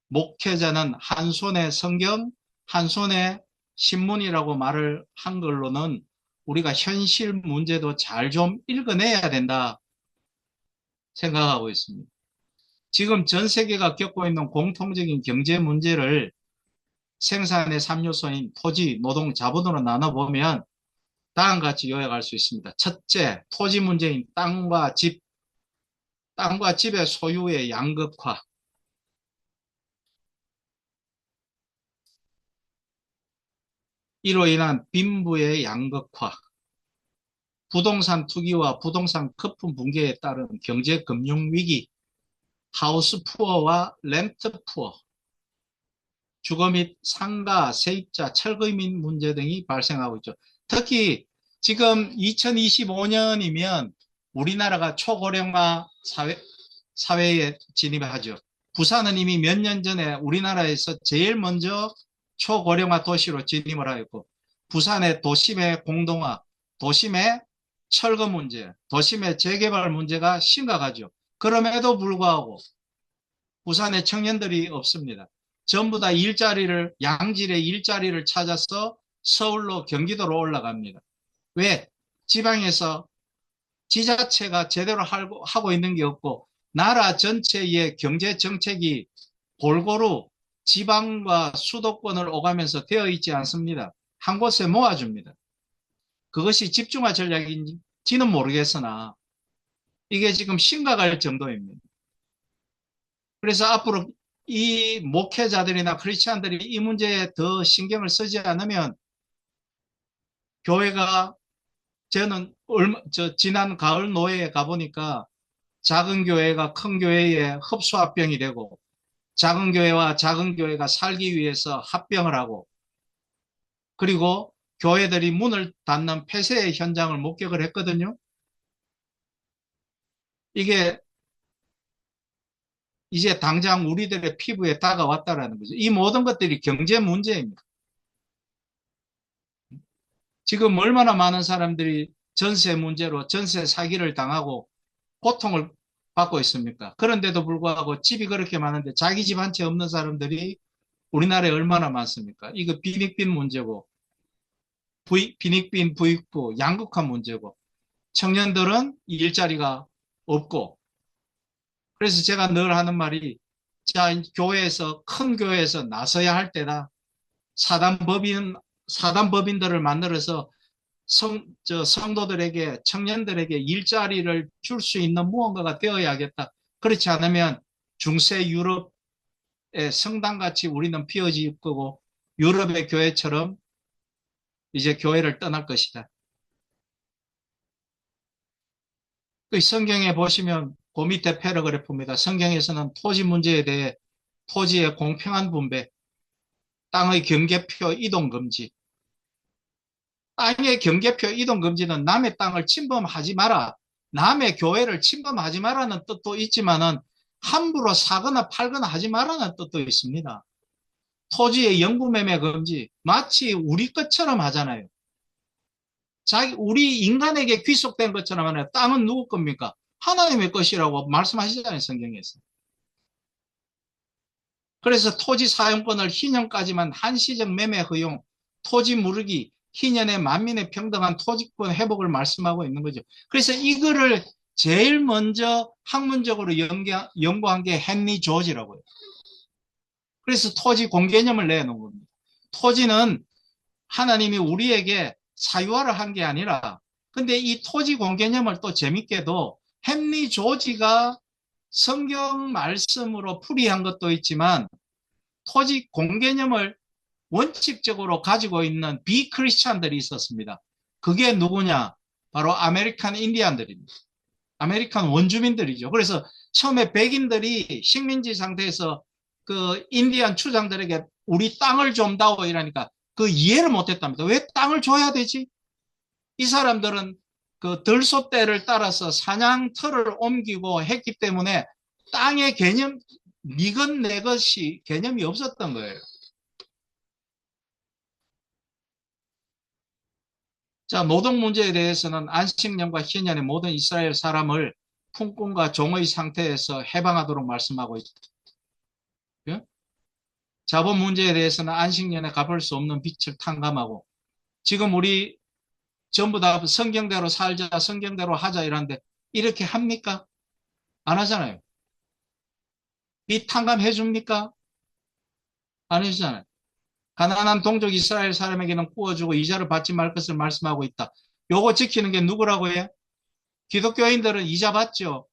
목회자는 한 손에 성경, 한 손에 신문이라고 말을 한 걸로는 우리가 현실 문제도 잘 좀 읽어내야 된다 생각하고 있습니다. 지금 전 세계가 겪고 있는 공통적인 경제 문제를 생산의 3요소인 토지, 노동, 자본으로 나눠보면 다음과 같이 요약할 수 있습니다. 첫째, 토지 문제인 땅과 집의 소유의 양극화. 이로 인한 빈부의 양극화, 부동산 투기와 부동산 거품 붕괴에 따른 경제 금융 위기, 하우스 푸어와 렌트 푸어, 주거 및 상가, 세입자, 철거 및 문제 등이 발생하고 있죠. 특히 지금 2025년이면 우리나라가 초고령화 사회, 사회에 진입하죠. 부산은 이미 몇 년 전에 우리나라에서 제일 먼저 초고령화 도시로 진입을 하였고, 부산의 도심의 공동화, 도심의 철거 문제, 도심의 재개발 문제가 심각하죠. 그럼에도 불구하고 부산에 청년들이 없습니다. 전부 다 양질의 일자리를 찾아서 서울로 경기도로 올라갑니다. 왜? 지방에서 지자체가 제대로 하고 있는 게 없고 나라 전체의 경제 정책이 골고루 지방과 수도권을 오가면서 되어 있지 않습니다. 한 곳에 모아줍니다. 그것이 집중화 전략인지는 모르겠으나 이게 지금 심각할 정도입니다. 그래서 앞으로 이 목회자들이나 크리스찬들이 이 문제에 더 신경을 쓰지 않으면 교회가 저는 지난 가을 노회에 가보니까 작은 교회가 큰 교회에 흡수합병이 되고 작은 교회와 작은 교회가 살기 위해서 합병을 하고 그리고 교회들이 문을 닫는 폐쇄의 현장을 목격을 했거든요. 이게 이제 당장 우리들의 피부에 다가왔다라는 거죠. 이 모든 것들이 경제 문제입니다. 지금 얼마나 많은 사람들이 전세 문제로 전세 사기를 당하고 고통을 받고 있습니까? 그런데도 불구하고 집이 그렇게 많은데 자기 집 한 채 없는 사람들이 우리나라에 얼마나 많습니까? 이거 빈익빈 문제고, 빈익빈 부익부, 양극화 문제고, 청년들은 일자리가 없고, 그래서 제가 늘 하는 말이, 자, 큰 교회에서 나서야 할 때다. 사단법인들을 만들어서 성도들에게, 청년들에게 일자리를 줄 수 있는 무언가가 되어야겠다. 그렇지 않으면 중세 유럽의 성당같이 우리는 피어질 거고, 유럽의 교회처럼 이제 교회를 떠날 것이다. 그 성경에 보시면 그 밑에 패러그래프입니다. 성경에서는 토지 문제에 대해 토지의 공평한 분배, 땅의 경계표 이동 금지, 땅의 경계표 이동 금지는 남의 땅을 침범하지 마라. 남의 교회를 침범하지 마라는 뜻도 있지만은 함부로 사거나 팔거나 하지 마라는 뜻도 있습니다. 토지의 영구매매 금지, 마치 우리 것처럼 하잖아요. 우리 인간에게 귀속된 것처럼 하나요. 땅은 누구 겁니까? 하나님의 것이라고 말씀하시잖아요, 성경에서. 그래서 토지 사용권을 희년까지만 한시적 매매 허용, 토지 무르기, 희년의 만민의 평등한 토지권 회복을 말씀하고 있는 거죠. 그래서 이거를 제일 먼저 학문적으로 연구한 게 헨리 조지라고요. 그래서 토지 공개념을 내놓은 겁니다. 토지는 하나님이 우리에게 사유화를 한 게 아니라, 근데 이 토지 공개념을 또 재밌게도 헨리 조지가 성경 말씀으로 풀이한 것도 있지만 토지 공개념을 원칙적으로 가지고 있는 비크리스찬들이 있었습니다. 그게 누구냐? 바로 아메리칸 인디안들입니다. 아메리칸 원주민들이죠. 그래서 처음에 백인들이 식민지 상태에서 그 인디안 추장들에게 우리 땅을 좀 다오 이러니까 그 이해를 못했답니다. 왜 땅을 줘야 되지? 이 사람들은 그 들소떼를 따라서 사냥터를 옮기고 했기 때문에 땅의 개념, 니것 내 것이 개념이 없었던 거예요. 자, 노동 문제에 대해서는 안식년과 희년의 모든 이스라엘 사람을 품꾼과 종의 상태에서 해방하도록 말씀하고 있다. 예? 자본 문제에 대해서는 안식년에 갚을 수 없는 빚을 탕감하고 지금 우리 전부 다 성경대로 살자, 성경대로 하자 이러는데 이렇게 합니까? 안 하잖아요. 빚 탕감해 줍니까? 안 해주잖아요. 가난한 동족 이스라엘 사람에게는 구워주고 이자를 받지 말 것을 말씀하고 있다. 요거 지키는 게 누구라고 해? 기독교인들은 이자 받죠.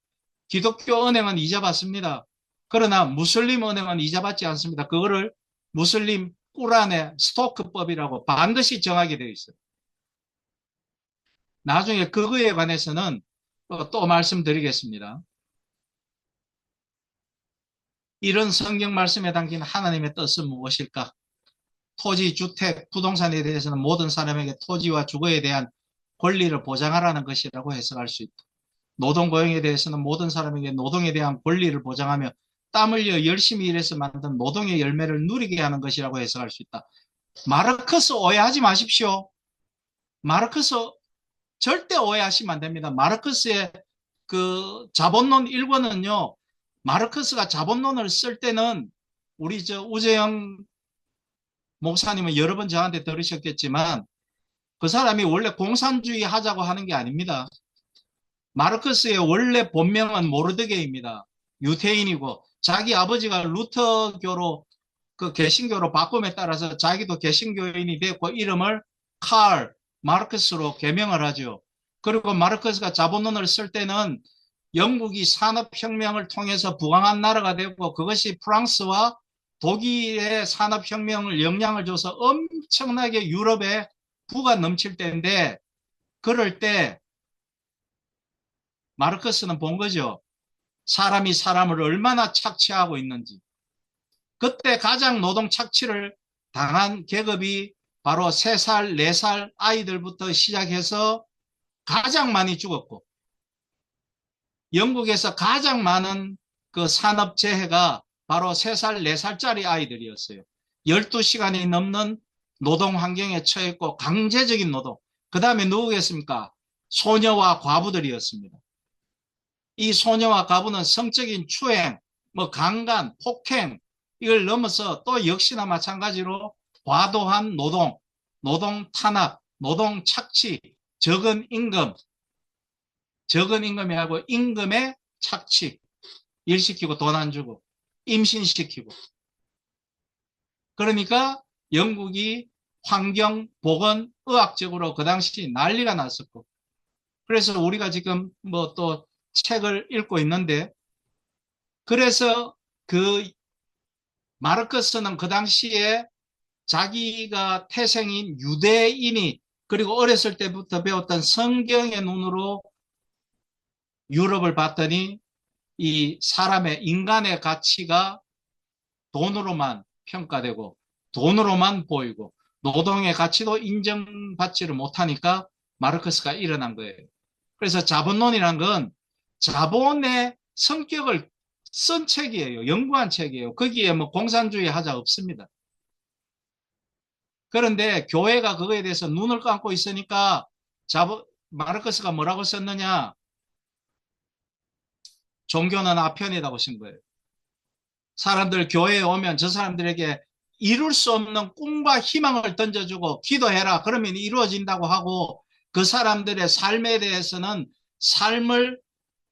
기독교 은행은 이자 받습니다. 그러나 무슬림 은행은 이자 받지 않습니다. 그거를 무슬림 꾸란의 스토크법이라고 반드시 정하게 되어 있어요. 나중에 그거에 관해서는 또 말씀드리겠습니다. 이런 성경 말씀에 담긴 하나님의 뜻은 무엇일까? 토지, 주택, 부동산에 대해서는 모든 사람에게 토지와 주거에 대한 권리를 보장하라는 것이라고 해석할 수 있다. 노동고용에 대해서는 모든 사람에게 노동에 대한 권리를 보장하며 땀 흘려 열심히 일해서 만든 노동의 열매를 누리게 하는 것이라고 해석할 수 있다. 마르크스 오해하지 마십시오. 마르크스 절대 오해하시면 안 됩니다. 마르크스의 그 자본론 일권은요, 마르크스가 자본론을 쓸 때는 우리 저 우재영 목사님은 여러 번 저한테 들으셨겠지만 그 사람이 원래 공산주의 하자고 하는 게 아닙니다. 마르크스의 원래 본명은 모르드게입니다. 유태인이고 자기 아버지가 루터교로 그 개신교로 바꿈에 따라서 자기도 개신교인이 됐고 이름을 칼 마르크스로 개명을 하죠. 그리고 마르크스가 자본론을 쓸 때는 영국이 산업혁명을 통해서 부강한 나라가 되고 그것이 프랑스와 독일의 산업혁명을 영향을 줘서 엄청나게 유럽에 부가 넘칠 때인데 그럴 때 마르크스는 본 거죠. 사람이 사람을 얼마나 착취하고 있는지. 그때 가장 노동 착취를 당한 계급이 바로 3살, 4살 아이들부터 시작해서 가장 많이 죽었고 영국에서 가장 많은 그 산업재해가 바로 3살, 4살짜리 아이들이었어요. 12시간이 넘는 노동 환경에 처했고 강제적인 노동. 그 다음에 누구겠습니까? 소녀와 과부들이었습니다. 이 소녀와 과부는 성적인 추행, 뭐 강간, 폭행 이걸 넘어서 또 역시나 마찬가지로 과도한 노동, 노동 탄압, 노동 착취, 적은 임금, 적은 임금이 하고 임금의 착취, 일 시키고 돈 안 주고 임신시키고 그러니까 영국이 환경, 보건, 의학적으로 그 당시 난리가 났었고 그래서 우리가 지금 뭐 또 책을 읽고 있는데 그래서 그 마르크스는 그 당시에 자기가 태생인 유대인이 그리고 어렸을 때부터 배웠던 성경의 눈으로 유럽을 봤더니 이 사람의 인간의 가치가 돈으로만 평가되고 돈으로만 보이고 노동의 가치도 인정받지를 못하니까 마르크스가 일어난 거예요. 그래서 자본론이란 건 자본의 성격을 쓴 책이에요. 연구한 책이에요. 거기에 뭐 공산주의 하자 없습니다. 그런데 교회가 그거에 대해서 눈을 감고 있으니까 마르크스가 뭐라고 썼느냐? 종교는 아편이라고 쓴 거예요. 사람들 교회에 오면 저 사람들에게 이룰 수 없는 꿈과 희망을 던져주고 기도해라. 그러면 이루어진다고 하고 그 사람들의 삶에 대해서는 삶을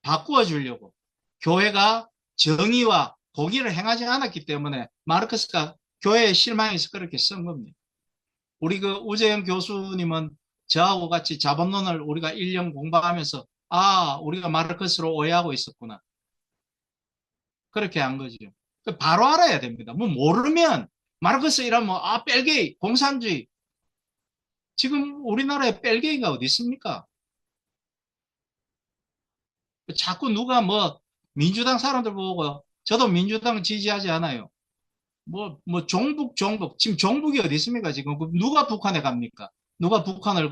바꾸어 주려고 교회가 정의와 공의를 행하지 않았기 때문에 마르크스가 교회에 실망해서 그렇게 쓴 겁니다. 우리 그 우재영 교수님은 저하고 같이 자본론을 우리가 1년 공부하면서 아, 우리가 마르크스로 오해하고 있었구나. 그렇게 한 거죠. 바로 알아야 됩니다. 뭐 모르면 마르크스 이러면 아, 뺄게이, 공산주의. 지금 우리나라에 뺄게이가 어디 있습니까? 자꾸 누가 뭐 민주당 사람들 보고 저도 민주당 지지하지 않아요. 종북. 지금 종북이 어디 있습니까? 지금 누가 북한에 갑니까? 누가 북한을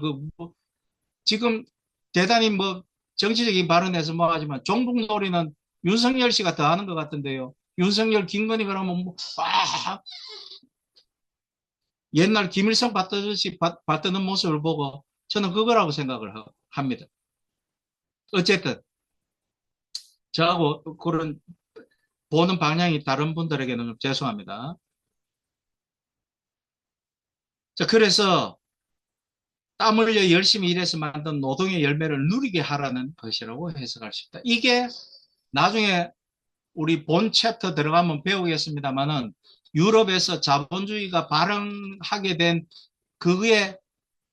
지금 대단히 뭐 정치적인 발언에서 뭐 하지만 종북 놀이는 윤석열 씨가 더 하는 것 같은데요. 윤석열, 김건희 그러면 옛날 김일성 받듯이 받드는 모습을 보고 저는 그거라고 생각을 합니다. 어쨌든 저하고 그런 보는 방향이 다른 분들에게는 좀 죄송합니다. 자, 그래서 땀 흘려 열심히 일해서 만든 노동의 열매를 누리게 하라는 것이라고 해석할 수 있다. 이게 나중에 우리 본 챕터 들어가면 배우겠습니다만은 유럽에서 자본주의가 발흥하게 된 그게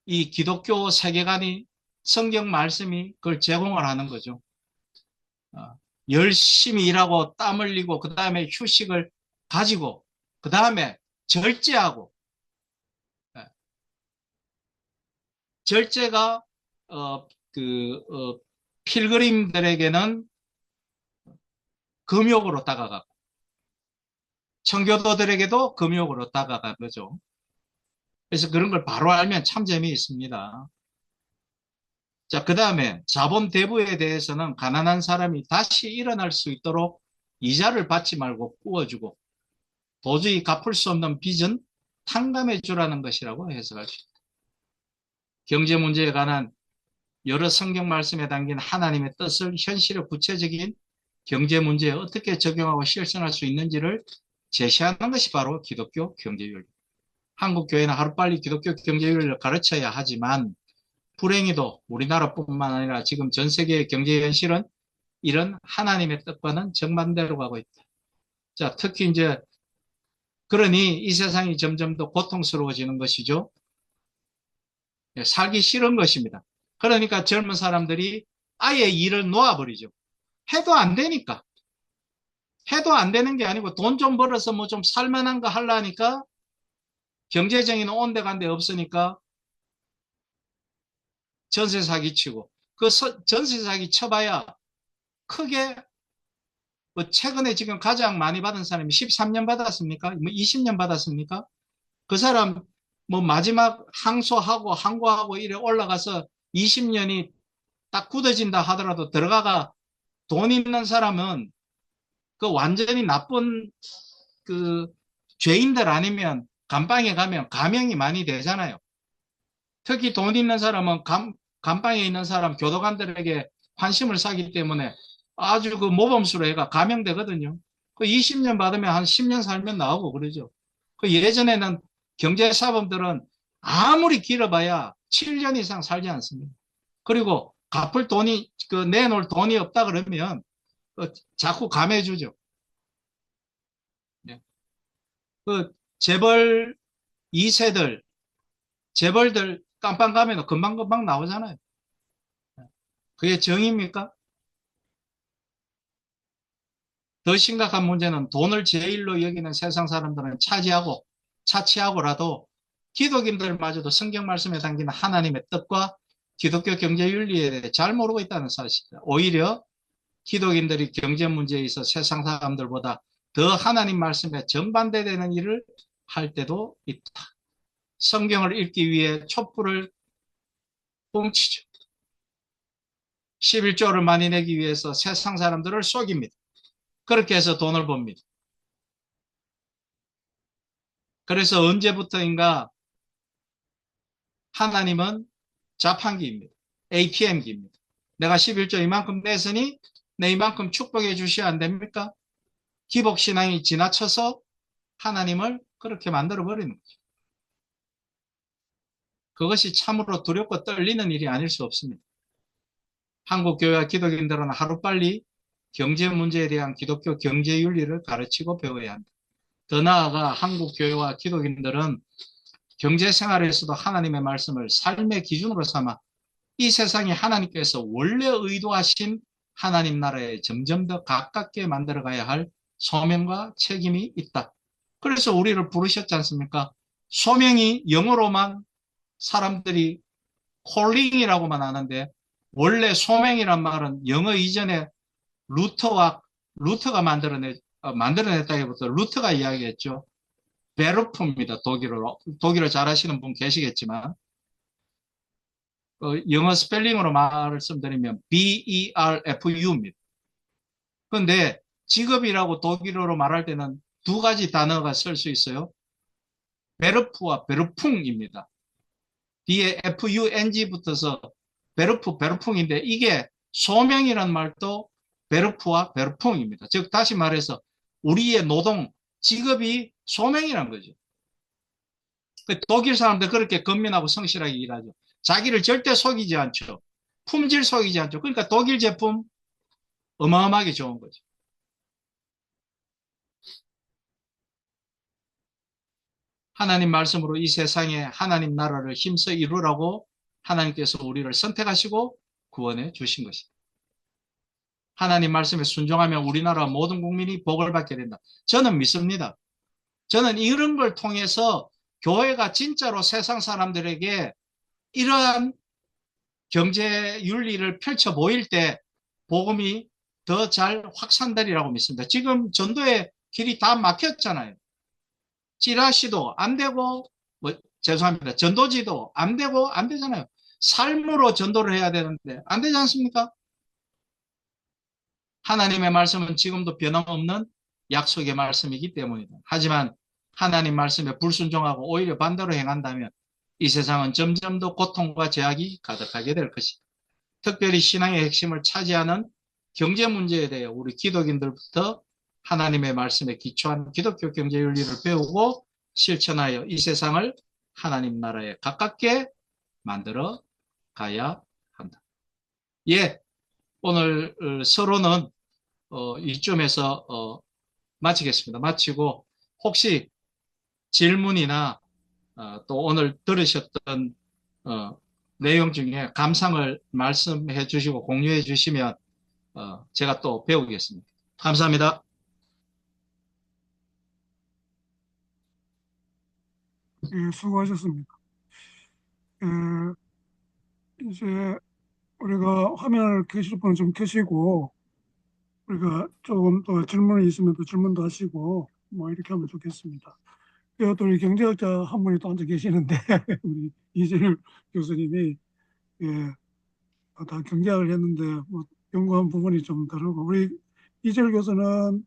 이 기독교 세계관이 성경 말씀이 그걸 제공을 하는 거죠. 열심히 일하고 땀 흘리고 그 다음에 휴식을 가지고 그 다음에 절제하고 절제가 필그림들에게는 금욕으로 다가가고 청교도들에게도 금욕으로 다가간 거죠. 그래서 그런 걸 바로 알면 참 재미있습니다. 자, 그 다음에 자본 대부에 대해서는 가난한 사람이 다시 일어날 수 있도록 이자를 받지 말고 구워주고 도저히 갚을 수 없는 빚은 탕감해 주라는 것이라고 해석할 수 있다. 경제 문제에 관한 여러 성경 말씀에 담긴 하나님의 뜻을 현실의 구체적인 경제 문제에 어떻게 적용하고 실천할 수 있는지를 제시하는 것이 바로 기독교 경제윤리. 한국 교회는 하루빨리 기독교 경제윤리를 가르쳐야 하지만 불행히도 우리나라뿐만 아니라 지금 전 세계의 경제 현실은 이런 하나님의 뜻과는 정반대로 가고 있다. 자, 특히 이제 그러니 이 세상이 점점 더 고통스러워지는 것이죠. 살기 싫은 것입니다. 그러니까 젊은 사람들이 아예 일을 놓아버리죠. 해도 안 되니까. 해도 안 되는 게 아니고 돈 좀 벌어서 뭐 좀 살만한 거 하려니까 경제적인 온데간데 없으니까 전세 사기 치고 그 전세 사기 쳐봐야 크게 뭐 최근에 지금 가장 많이 받은 사람이 13년 받았습니까? 뭐 20년 받았습니까? 그 사람 뭐 마지막 항소하고 항고하고 이래 올라가서 20년이 딱 굳어진다 하더라도 들어가가 돈 있는 사람은 그 완전히 나쁜 그 죄인들 아니면 감방에 가면 감형이 많이 되잖아요. 특히 돈 있는 사람은 감방에 있는 사람 교도관들에게 환심을 사기 때문에 아주 그 모범수로 해가 감형되거든요. 그 20년 받으면 한 10년 살면 나오고 그러죠. 그 예전에는 경제사범들은 아무리 길어봐야 7년 이상 살지 않습니다. 그리고 갚을 돈이 그 내놓을 돈이 없다 그러면 자꾸 감해주죠. 네. 그 재벌 2세들 재벌들 깜빵 가면 금방금방 나오잖아요. 그게 정의입니까? 더 심각한 문제는 돈을 제일로 여기는 세상 사람들은 차치하고라도 기독인들마저도 성경 말씀에 담긴 하나님의 뜻과 기독교 경제 윤리에 대해 잘 모르고 있다는 사실이다. 오히려 기독인들이 경제 문제에 있어 세상 사람들보다 더 하나님 말씀에 정반대되는 일을 할 때도 있다. 성경을 읽기 위해 촛불을 뻥치죠. 11조를 많이 내기 위해서 세상 사람들을 속입니다. 그렇게 해서 돈을 법니다. 그래서 언제부터인가 하나님은 자판기입니다. ATM기입니다. 내가 11조 이만큼 냈으니 내 이만큼 축복해 주셔야 안 됩니까? 기복신앙이 지나쳐서 하나님을 그렇게 만들어버리는 거죠. 그것이 참으로 두렵고 떨리는 일이 아닐 수 없습니다. 한국 교회와 기독인들은 하루빨리 경제 문제에 대한 기독교 경제 윤리를 가르치고 배워야 한다. 더 나아가 한국 교회와 기독인들은 경제 생활에서도 하나님의 말씀을 삶의 기준으로 삼아 이 세상이 하나님께서 원래 의도하신 하나님 나라에 점점 더 가깝게 만들어 가야 할 소명과 책임이 있다. 그래서 우리를 부르셨지 않습니까? 소명이 영어로만 사람들이 콜링이라고만 하는데 원래 소명이란 말은 영어 이전에 루터가 만들어냈다기보다 루터가 이야기했죠. 베르프입니다. 독일어 잘하시는 분 계시겠지만 영어 스펠링으로 말씀드리면 BERFU입니다. 그런데 직업이라고 독일어로 말할 때는 두 가지 단어가 쓸 수 있어요. 베르프와 베르풍입니다. 뒤에 FUNG 붙어서 베르풍인데 이게 소명이란 말도 베르프와 베르풍입니다. 즉 다시 말해서 우리의 노동, 직업이 소명이란 거죠. 독일 사람들 그렇게 건면하고 성실하게 일하죠. 자기를 절대 속이지 않죠. 품질 속이지 않죠. 그러니까 독일 제품 어마어마하게 좋은 거죠. 하나님 말씀으로 이 세상에 하나님 나라를 힘써 이루라고 하나님께서 우리를 선택하시고 구원해 주신 것입니다. 하나님 말씀에 순종하면 우리나라 모든 국민이 복을 받게 된다. 저는 믿습니다. 저는 이런 걸 통해서 교회가 진짜로 세상 사람들에게 이러한 경제 윤리를 펼쳐 보일 때 복음이 더 잘 확산되리라고 믿습니다. 지금 전도의 길이 다 막혔잖아요. 찌라시도 안 되고, 죄송합니다. 전도지도 안 되고, 안 되잖아요. 삶으로 전도를 해야 되는데 안 되지 않습니까? 하나님의 말씀은 지금도 변함없는 약속의 말씀이기 때문이다. 하지만 하나님 말씀에 불순종하고 오히려 반대로 행한다면 이 세상은 점점 더 고통과 제약이 가득하게 될 것이다. 특별히 신앙의 핵심을 차지하는 경제 문제에 대해 우리 기독인들부터 하나님의 말씀에 기초한 기독교 경제 윤리를 배우고 실천하여 이 세상을 하나님 나라에 가깝게 만들어 가야 한다. 예, 오늘 서로는 이쯤에서 마치겠습니다. 마치고 혹시 질문이나 또 오늘 들으셨던 어, 내용 중에 감상을 말씀해 주시고 공유해 주시면 제가 또 배우겠습니다. 감사합니다. 예, 수고하셨습니다. 예, 이제 우리가 화면을 켜실 분은 좀 켜시고, 우리가 조금 더 질문이 있으면 또 질문도 하시고, 뭐 이렇게 하면 좋겠습니다. 또 우리 경제학자 한 분이 또 앉아 계시는데, 우리 이재일 교수님이, 예, 다 경제학을 했는데, 뭐 연구한 부분이 좀 다르고, 우리 이재일 교수는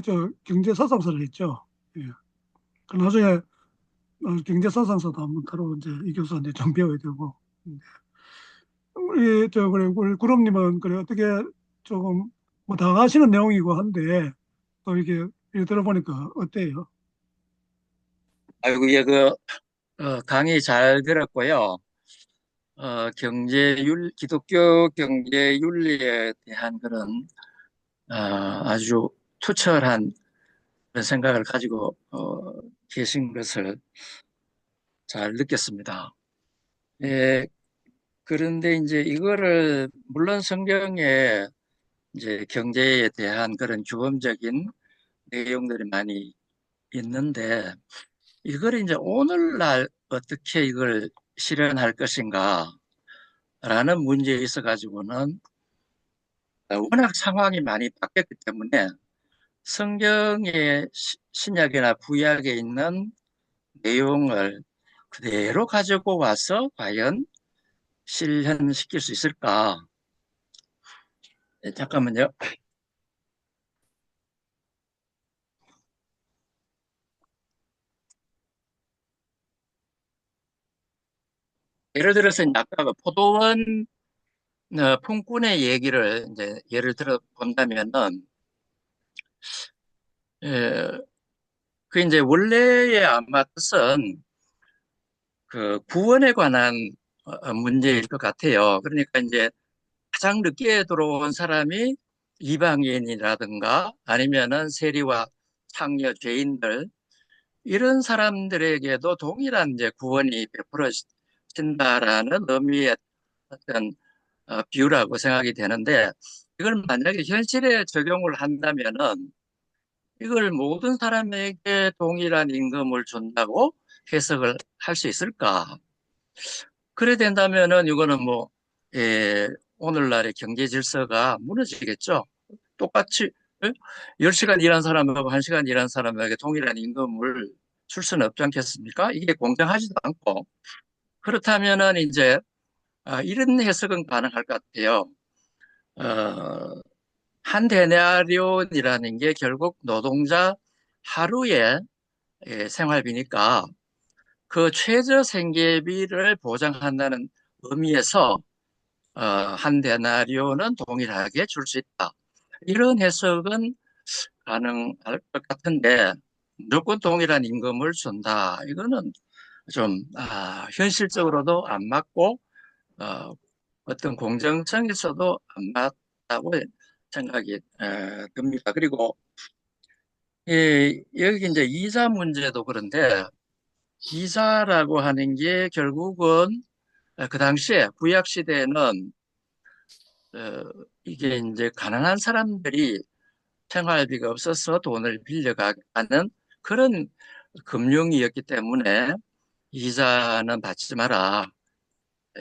저 경제 사상사를 했죠. 예. 그 나중에 경제 사상사도 한번 따로 이제 이 교수한테 좀 배워야 되고, 그래, 우리 구름님은, 그래, 어떻게 조금, 뭐, 다 아시는 내용이고 한데, 또 이게 들어보니까 어때요? 아이고, 예, 강의 잘 들었고요. 기독교 경제 윤리에 대한 그런, 아주 투철한 그런 생각을 가지고, 계신 것을 잘 느꼈습니다. 예, 그런데 이제 이거를, 물론 성경에 이제 경제에 대한 그런 규범적인 내용들이 많이 있는데, 이걸 이제 오늘날 어떻게 이걸 실현할 것인가 라는 문제에 있어 가지고는 워낙 상황이 많이 바뀌었기 때문에 성경의 신약이나 구약에 있는 내용을 그대로 가지고 와서 과연 실현시킬 수 있을까? 네, 잠깐만요. 예를 들어서 이제 아까 그 포도원 품꾼의 얘기를 이제 예를 들어 본다면은, 예, 그 이제 원래의 아마 뜻은 그 구원에 관한 문제일 것 같아요. 그러니까 이제 가장 늦게 들어온 사람이 이방인이라든가 아니면은 세리와 창녀 죄인들 이런 사람들에게도 동일한 이제 구원이 베풀어진다라는 의미의 어떤 비유라고 생각이 되는데 이걸 만약에 현실에 적용을 한다면은 이걸 모든 사람에게 동일한 임금을 준다고 해석을 할 수 있을까? 그래 된다면은 이거는 뭐, 예, 오늘날의 경제 질서가 무너지겠죠. 똑같이, 예? 10시간 일한 사람하고 1시간 일한 사람에게 동일한 임금을 줄 수는 없지 않겠습니까? 이게 공정하지도 않고. 그렇다면은 이제, 이런 해석은 가능할 것 같아요. 어, 한 데나리온이라는 게 결국 노동자 하루의 생활비니까 그 최저 생계비를 보장한다는 의미에서 한 데나리온은 동일하게 줄 수 있다. 이런 해석은 가능할 것 같은데 무조건 동일한 임금을 준다. 이거는 좀 현실적으로도 안 맞고 어, 어떤 공정성에서도 안 맞다고 생각이 듭니다. 그리고 여기 이제 이자 문제도 그런데 이자라고 하는 게 결국은 그 당시에 구약 시대에는 어, 이게 이제 가난한 사람들이 생활비가 없어서 돈을 빌려가는 그런 금융이었기 때문에 이자는 받지 마라.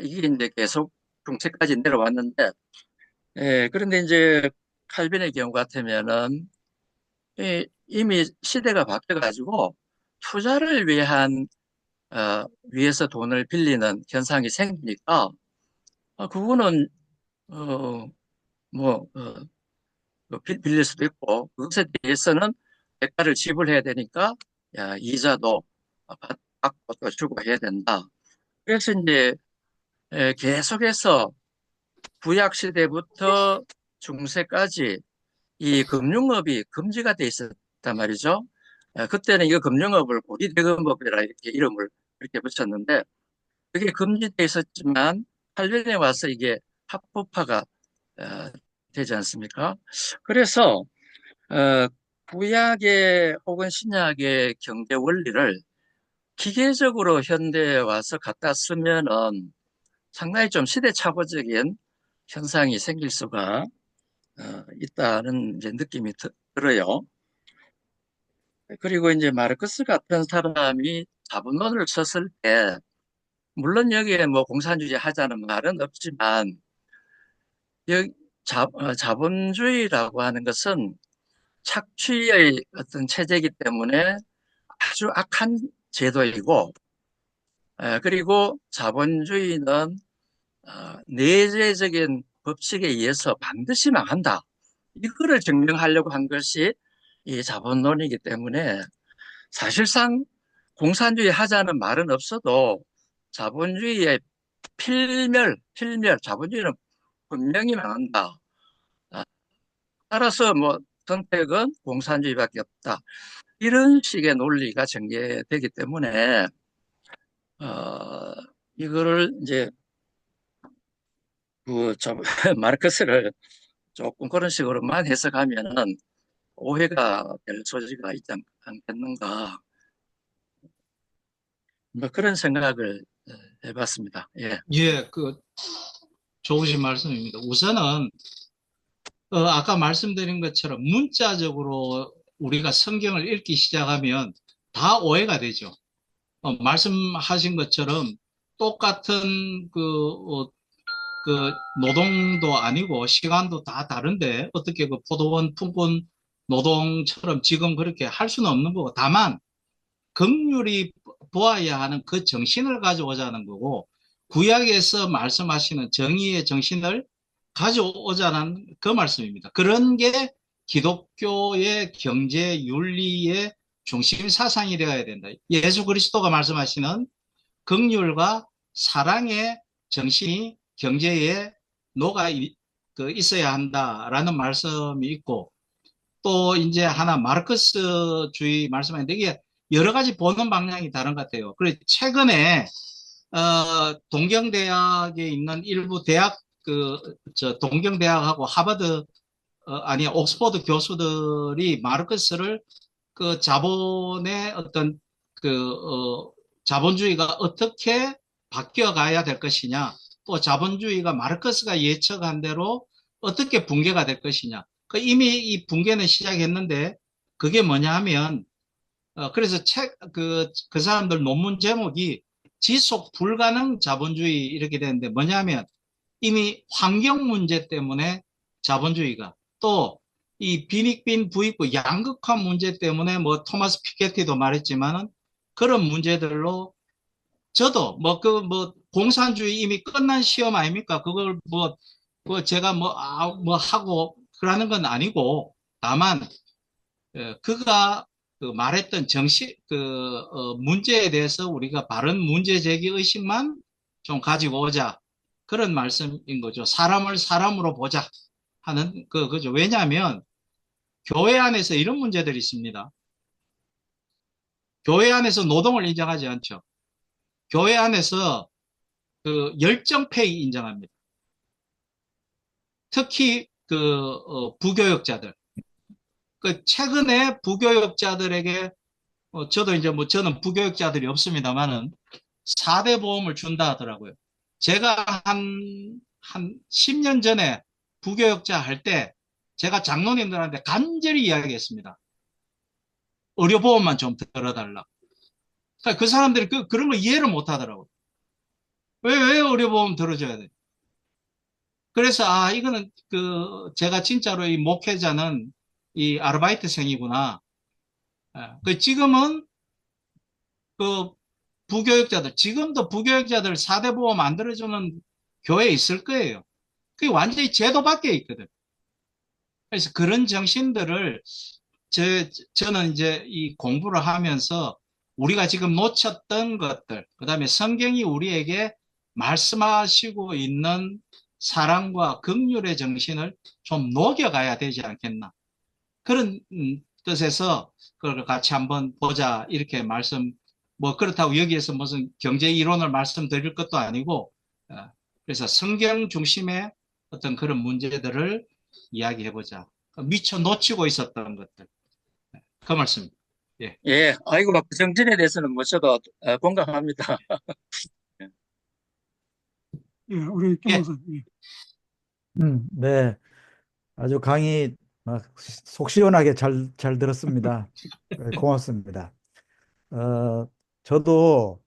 이게 이제 계속 중세까지 내려왔는데, 그런데 이제 칼빈의 경우 같으면은 이미 시대가 바뀌어가지고 투자를 위한 위에서 돈을 빌리는 현상이 생기니까 그거는 어, 뭐 빌릴 수도 있고 그것에 대해서는 대가를 지불해야 되니까 이자도 받고 또 주고 해야 된다. 그래서 이제 계속해서 구약 시대부터 중세까지 이 금융업이 금지가 돼 있었단 말이죠. 그때는 이거 금융업을 고리대금업이라 이렇게 이름을 이렇게 붙였는데 그게 금지돼 있었지만 8년에 와서 이게 합법화가 어, 되지 않습니까? 그래서 어, 구약의 혹은 신약의 경제 원리를 기계적으로 현대에 와서 갖다 쓰면은 상당히 좀 시대착오적인 현상이 생길 수가 있다는 이제 느낌이 들어요. 그리고 이제 마르크스 같은 사람이 자본론을 썼을 때, 물론 여기에 뭐 공산주의 하자는 말은 없지만, 여기 자본주의라고 하는 것은 착취의 어떤 체제이기 때문에 아주 악한 제도이고, 그리고 자본주의는 내재적인 법칙에 의해서 반드시 망한다. 이거를 증명하려고 한 것이 이 자본론이기 때문에 사실상 공산주의 하자는 말은 없어도 자본주의의 필멸, 자본주의는 분명히 망한다. 아, 따라서 뭐 선택은 공산주의밖에 없다. 이런 식의 논리가 전개되기 때문에 어, 이거를 이제 마르크스를 조금 그런 식으로만 해석하면은 오해가 될 소지가 있지 않겠는가. 뭐 그런 생각을 해봤습니다. 예. 예, 좋으신 말씀입니다. 우선은, 아까 말씀드린 것처럼 문자적으로 우리가 성경을 읽기 시작하면 다 오해가 되죠. 말씀하신 것처럼 똑같은 노동도 아니고 시간도 다 다른데 어떻게 포도원 품꾼 노동처럼 지금 그렇게 할 수는 없는 거고 다만 긍휼히 보아야 하는 그 정신을 가져오자는 거고 구약에서 말씀하시는 정의의 정신을 가져오자는 그 말씀입니다. 그런 게 기독교의 경제 윤리의 중심 사상이 되어야 된다. 예수 그리스도가 말씀하시는 긍휼과 사랑의 정신이 경제에 있어야 한다라는 말씀이 있고 또 이제 하나 마르크스주의 말씀하는데 이게 여러 가지 보는 방향이 다른 것 같아요. 그래 최근에 동경대학에 있는 일부 대학 동경대학하고 하버드 아니 옥스퍼드 교수들이 마르크스를 자본의 어떤 자본주의가 어떻게 바뀌어 가야 될 것이냐 또 자본주의가 마르크스가 예측한 대로 어떻게 붕괴가 될 것이냐 이미 이 붕괴는 시작했는데 그게 뭐냐 하면 그래서 그 사람들 논문 제목이 지속 불가능 자본주의 이렇게 되는데 뭐냐면 이미 환경 문제 때문에 자본주의가 또 이 빈익빈 부익부 양극화 문제 때문에 뭐 토마스 피케티도 말했지만은 그런 문제들로 저도 뭐 공산주의 이미 끝난 시험 아닙니까? 그걸 제가 뭐 하고 그러는 건 아니고 다만 그가 말했던 문제에 대해서 우리가 바른 문제 제기 의식만 좀 가지고 오자. 그런 말씀인 거죠. 사람을 사람으로 보자 하는 그죠. 왜냐하면 교회 안에서 이런 문제들이 있습니다. 교회 안에서 노동을 인정하지 않죠. 교회 안에서 열정페이 인정합니다. 특히 부교역자들. 최근에 부교역자들에게 저도 이제 저는 부교역자들이 없습니다만은 4대 보험을 준다 하더라고요. 제가 한 10년 전에 부교역자 할 때 제가 장로님들한테 간절히 이야기했습니다. 의료보험만 좀 들어달라. 그 사람들이 그런 걸 이해를 못 하더라고요. 왜 의료보험 들어줘야 돼? 그래서, 이거는 제가 진짜로 이 목회자는 이 아르바이트생이구나. 지금은 부교육자들, 지금도 부교육자들 4대 보호 만들어주는 교회 있을 거예요. 그게 완전히 제도 밖에 있거든. 그래서 그런 정신들을 저, 저는 이제 이 공부를 하면서 우리가 지금 놓쳤던 것들, 그 다음에 성경이 우리에게 말씀하시고 있는 사랑과 긍휼의 정신을 좀 녹여가야 되지 않겠나. 그런 뜻에서 그걸 같이 한번 보자 이렇게 말씀, 뭐 그렇다고 여기에서 무슨 경제 이론을 말씀드릴 것도 아니고, 어, 그래서 성경 중심의 어떤 그런 문제들을 이야기해보자. 미처 놓치고 있었던 것들. 그 말씀. 예. 예, 아이고, 그 정신에 대해서는 뭐 저도 공감합니다. 예, 우리 김 예. 목사님. 예. 네. 아주 강의 속 시원하게 잘 들었습니다. 네, 고맙습니다. 저도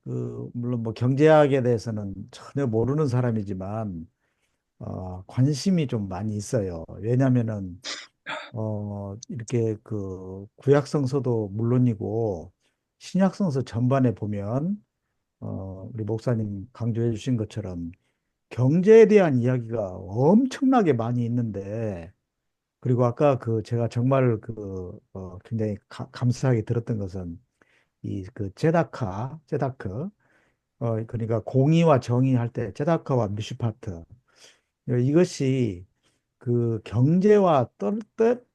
물론 뭐 경제학에 대해서는 전혀 모르는 사람이지만 관심이 좀 많이 있어요. 왜냐하면은 이렇게 그 구약성서도 물론이고 신약성서 전반에 보면 우리 목사님 강조해 주신 것처럼 경제에 대한 이야기가 엄청나게 많이 있는데 그리고 아까 그 제가 정말 굉장히 감사하게 들었던 것은 이 그 제다크 그러니까 공의와 정의 할 때 제다카와 미슈파트 이것이 그 경제와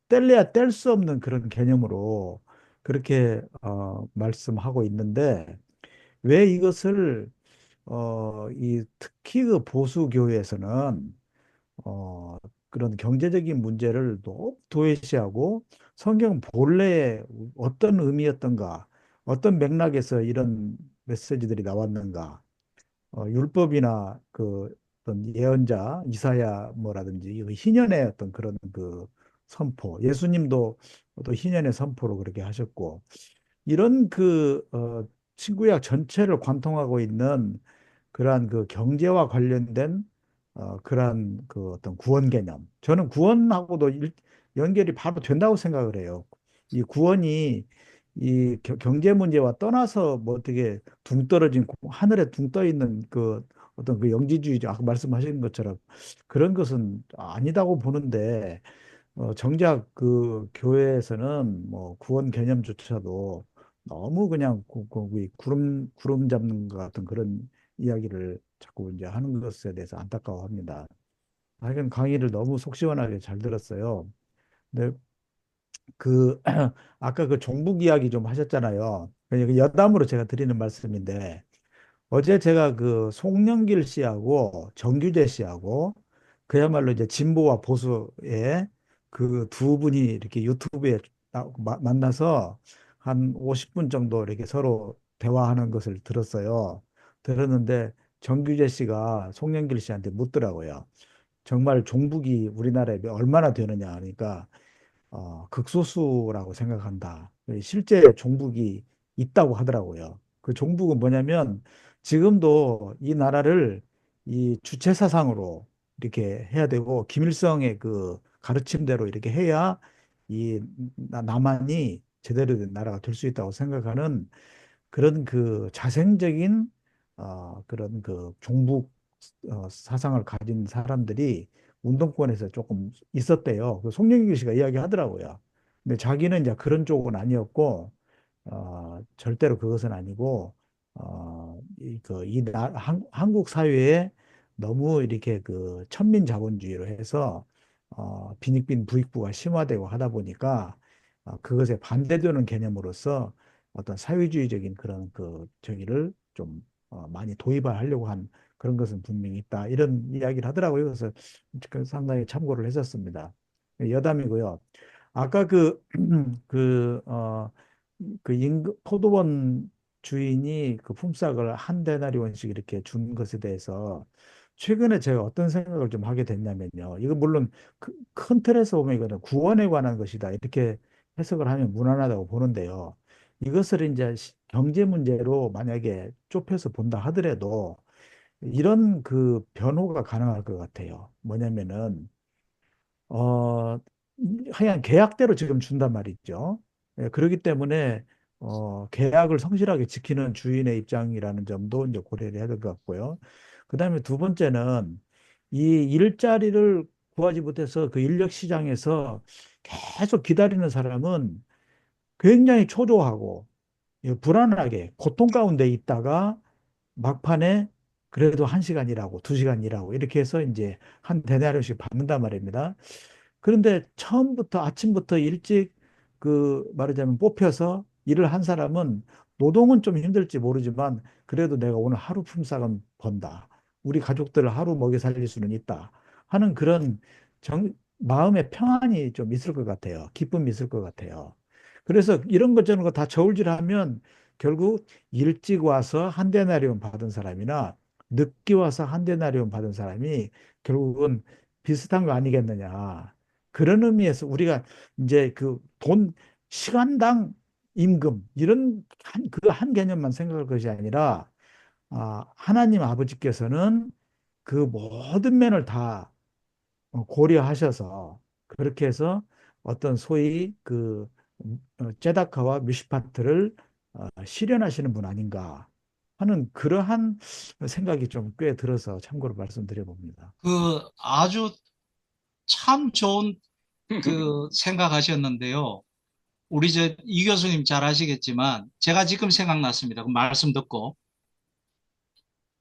뗄래야 뗄 수 없는 그런 개념으로 그렇게 말씀하고 있는데 왜 이것을 이 특히 그 보수 교회에서는 어, 그런 경제적인 문제를 너무 도외시하고 성경 본래에 어떤 의미였던가, 어떤 맥락에서 이런 메시지들이 나왔는가, 율법이나 그 어떤 예언자 이사야 뭐라든지 이 희년의 어떤 그런 그 선포, 예수님도 또 희년의 선포로 그렇게 하셨고 이런 친구약 전체를 관통하고 있는 그러한 그 경제와 관련된 그러한 그 어떤 구원 개념. 저는 구원하고도 연결이 바로 된다고 생각을 해요. 이 구원이 이 경제 문제와 떠나서 뭐 어떻게 둥 떨어진 하늘에 둥 떠 있는 그 어떤 그 영지주의 아까 말씀하신 것처럼 그런 것은 아니다고 보는데 정작 그 교회에서는 뭐 구원 개념조차도 너무 그냥 구름 잡는 것 같은 그런 이야기를 자꾸 이제 하는 것에 대해서 안타까워합니다. 하여간 강의를 너무 속 시원하게 잘 들었어요. 근데 그 아까 그 종북 이야기 좀 하셨잖아요. 그 여담으로 제가 드리는 말씀인데 어제 제가 그 송영길 씨하고 정규재 씨하고 그야말로 이제 진보와 보수의 그 두 분이 이렇게 유튜브에 만나서 한 50분 정도 이렇게 서로 대화하는 것을 들었어요. 들었는데 정규재 씨가 송영길 씨한테 묻더라고요. 정말 종북이 우리나라에 얼마나 되느냐 하니까 극소수라고 생각한다. 실제 종북이 있다고 하더라고요. 그 종북은 뭐냐면 지금도 이 나라를 이 주체 사상으로 이렇게 해야 되고 김일성의 그 가르침대로 이렇게 해야 이 남한이 제대로 된 나라가 될 수 있다고 생각하는 그런 그 자생적인 그런 그 종북 사상을 가진 사람들이 운동권에서 조금 있었대요. 그 송영길 씨가 이야기하더라고요. 근데 자기는 이제 그런 쪽은 아니었고 절대로 그것은 아니고 한국 사회에 너무 이렇게 그 천민자본주의로 해서 빈익빈 부익부가 심화되고 하다 보니까 그것에 반대되는 개념으로서 어떤 사회주의적인 그런 그 저기를 좀 많이 도입하려고 한 그런 것은 분명히 있다. 이런 이야기를 하더라고요. 그래서 상당히 참고를 했었습니다. 여담이고요. 아까 포도원 주인이 그 품삯을 한 데나리온씩 이렇게 준 것에 대해서 최근에 제가 어떤 생각을 좀 하게 됐냐면요. 이거 물론 큰 틀에서 보면 이거는 구원에 관한 것이다. 이렇게 해석을 하면 무난하다고 보는데요. 이것을 이제 경제 문제로 만약에 좁혀서 본다 하더라도 이런 그 변호가 가능할 것 같아요. 뭐냐면은 어 하여간 계약대로 지금 준단 말이죠. 그렇기 때문에 계약을 성실하게 지키는 주인의 입장이라는 점도 이제 고려를 해야 될 것 같고요. 그다음에 두 번째는 이 일자리를 구하지 못해서 그 인력 시장에서 계속 기다리는 사람은 굉장히 초조하고 불안하게 고통 가운데 있다가 막판에 그래도 1시간 일하고 2시간 일하고 이렇게 해서 이제 한 대나리씩 받는단 말입니다. 그런데 처음부터 아침부터 일찍 그 말하자면 뽑혀서 일을 한 사람은 노동은 좀 힘들지 모르지만 그래도 내가 오늘 하루 품삯은 번다. 우리 가족들을 하루 먹여 살릴 수는 있다. 하는 그런 마음의 평안이 좀 있을 것 같아요. 기쁨이 있을 것 같아요. 그래서 이런 것 저런 거 다 저울질하면 결국 일찍 와서 한 데나리온 받은 사람이나 늦게 와서 한 데나리온 받은 사람이 결국은 비슷한 거 아니겠느냐. 그런 의미에서 우리가 이제 그 돈, 시간당 임금, 이런 그 한 개념만 생각할 것이 아니라, 하나님 아버지께서는 그 모든 면을 다 고려하셔서 그렇게 해서 어떤 소위 그 제다카와 뮤시파트를 실현하시는 분 아닌가 하는 그러한 생각이 좀 꽤 들어서 참고로 말씀드려 봅니다. 그 아주 참 좋은 그 생각하셨는데요. 우리 이 교수님 잘 아시겠지만 제가 지금 생각났습니다. 그 말씀 듣고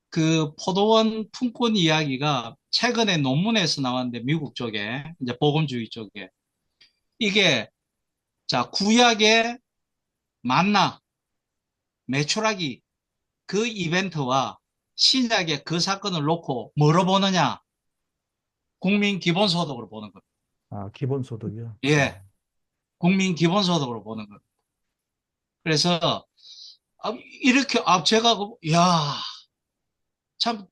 그 포도원 품꾼 이야기가 최근에 논문에서 나왔는데 미국 쪽에 이제 복음주의 쪽에 이게 자 구약의 만나 메추라기 그 이벤트와 신약의 그 사건을 놓고 뭐로 보느냐? 국민 기본소득으로 보는 겁니다. 기본소득이요. 예, 국민 기본소득으로 보는 겁니다. 그래서 이렇게 제가 야, 참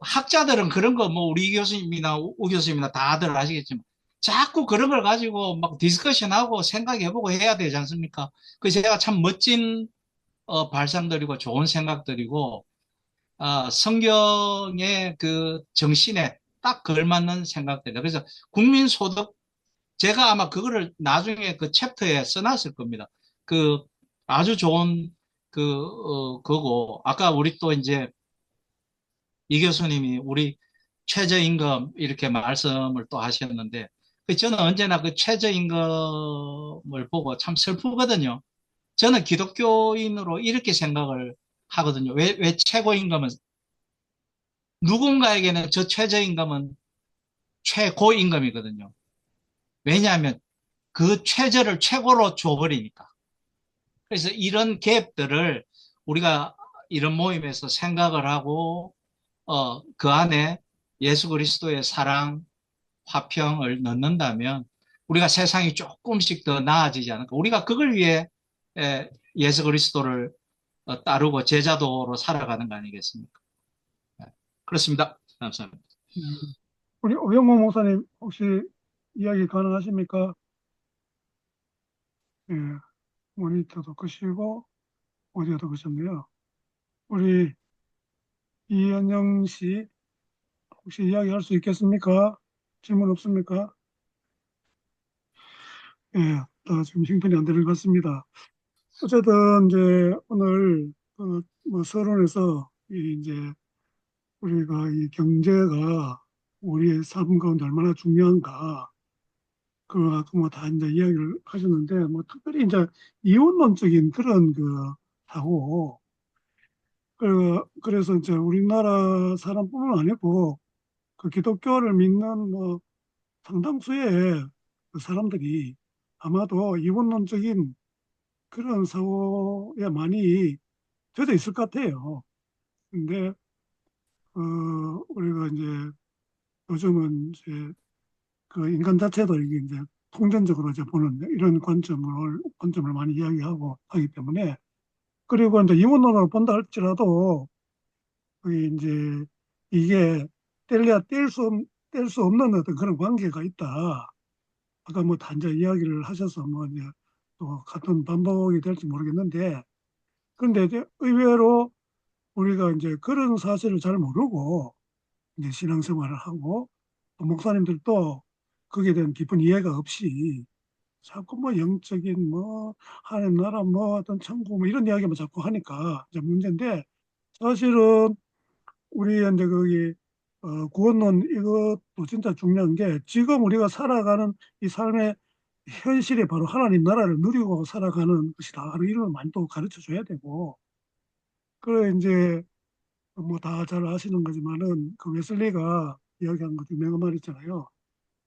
학자들은 그런 거 뭐 우리 교수님이나 우 교수님이나 다들 아시겠지만 자꾸 그런 걸 가지고 막 디스커션하고 생각해보고 해야 되지 않습니까? 그 제가 참 멋진 발상들이고 좋은 생각들이고 성경의 그 정신에 딱 걸맞는 생각들이다. 그래서 국민소득 제가 아마 그거를 나중에 그 챕터에 써놨을 겁니다. 그 아주 좋은 그거고 아까 우리 또 이제 이 교수님이 우리 최저임금 이렇게 말씀을 또 하셨는데 저는 언제나 그 최저임금을 보고 참 슬프거든요. 저는 기독교인으로 이렇게 생각을 하거든요. 왜 최고임금은 누군가에게는 저 최저임금은 최고임금이거든요. 왜냐하면 그 최저를 최고로 줘버리니까. 그래서 이런 갭들을 우리가 이런 모임에서 생각을 하고 그 안에 예수 그리스도의 사랑, 화평을 넣는다면 우리가 세상이 조금씩 더 나아지지 않을까. 우리가 그걸 위해 예수 그리스도를 따르고 제자도로 살아가는 거 아니겠습니까? 네. 그렇습니다. 감사합니다. 우리 오영모 목사님 혹시 이야기 가능하십니까? 예, 모니터도 끄시고 오디오도 끄셨네요. 우리 이현영 씨 혹시 이야기할 수 있겠습니까? 질문 없습니까? 예, 지금 형편이 안 되는 것 같습니다. 어쨌든 이제 오늘 뭐 서론에서 이제 우리가 이 경제가 우리의 삶 가운데 얼마나 중요한가 그거 갖고 뭐 다 이제 이야기를 하셨는데 뭐 특별히 이제 이원론적인 그런 사고 그래서 이제 우리나라 사람뿐만 아니고 그 기독교를 믿는 뭐 상당수의 그 사람들이 아마도 이원론적인 그런 사고에 많이 젖어 있을 것 같아요. 근데 우리가 이제 요즘은 이제 그 인간 자체도 이게 이제 통전적으로 이제 보는 이런 관점을 많이 이야기하고 하기 때문에 그리고 이제 이원론으로 본다 할지라도 그게 이제 이게 뗄래야 뗄 수 없는 어떤 그런 관계가 있다. 아까 뭐 단자 이야기를 하셔서 뭐 이제 또 같은 반복이 될지 모르겠는데 그런데 이제 의외로 우리가 이제 그런 사실을 잘 모르고 이제 신앙생활을 하고 또 목사님들도 거기에 대한 깊은 이해가 없이 자꾸 뭐 영적인 뭐 하나님 나라 뭐 어떤 천국 뭐 이런 이야기만 자꾸 하니까 이제 문제인데 사실은 우리 이제 거기 구원론 이것도 진짜 중요한 게 지금 우리가 살아가는 이 삶의 현실이 바로 하나님 나라를 누리고 살아가는 것이다. 하는 이런 걸 많이 또 가르쳐 줘야 되고 그래 이제 뭐 다 잘 아시는 거지만은 그 웨슬리가 이야기한 것 중에 유명한 말 있잖아요.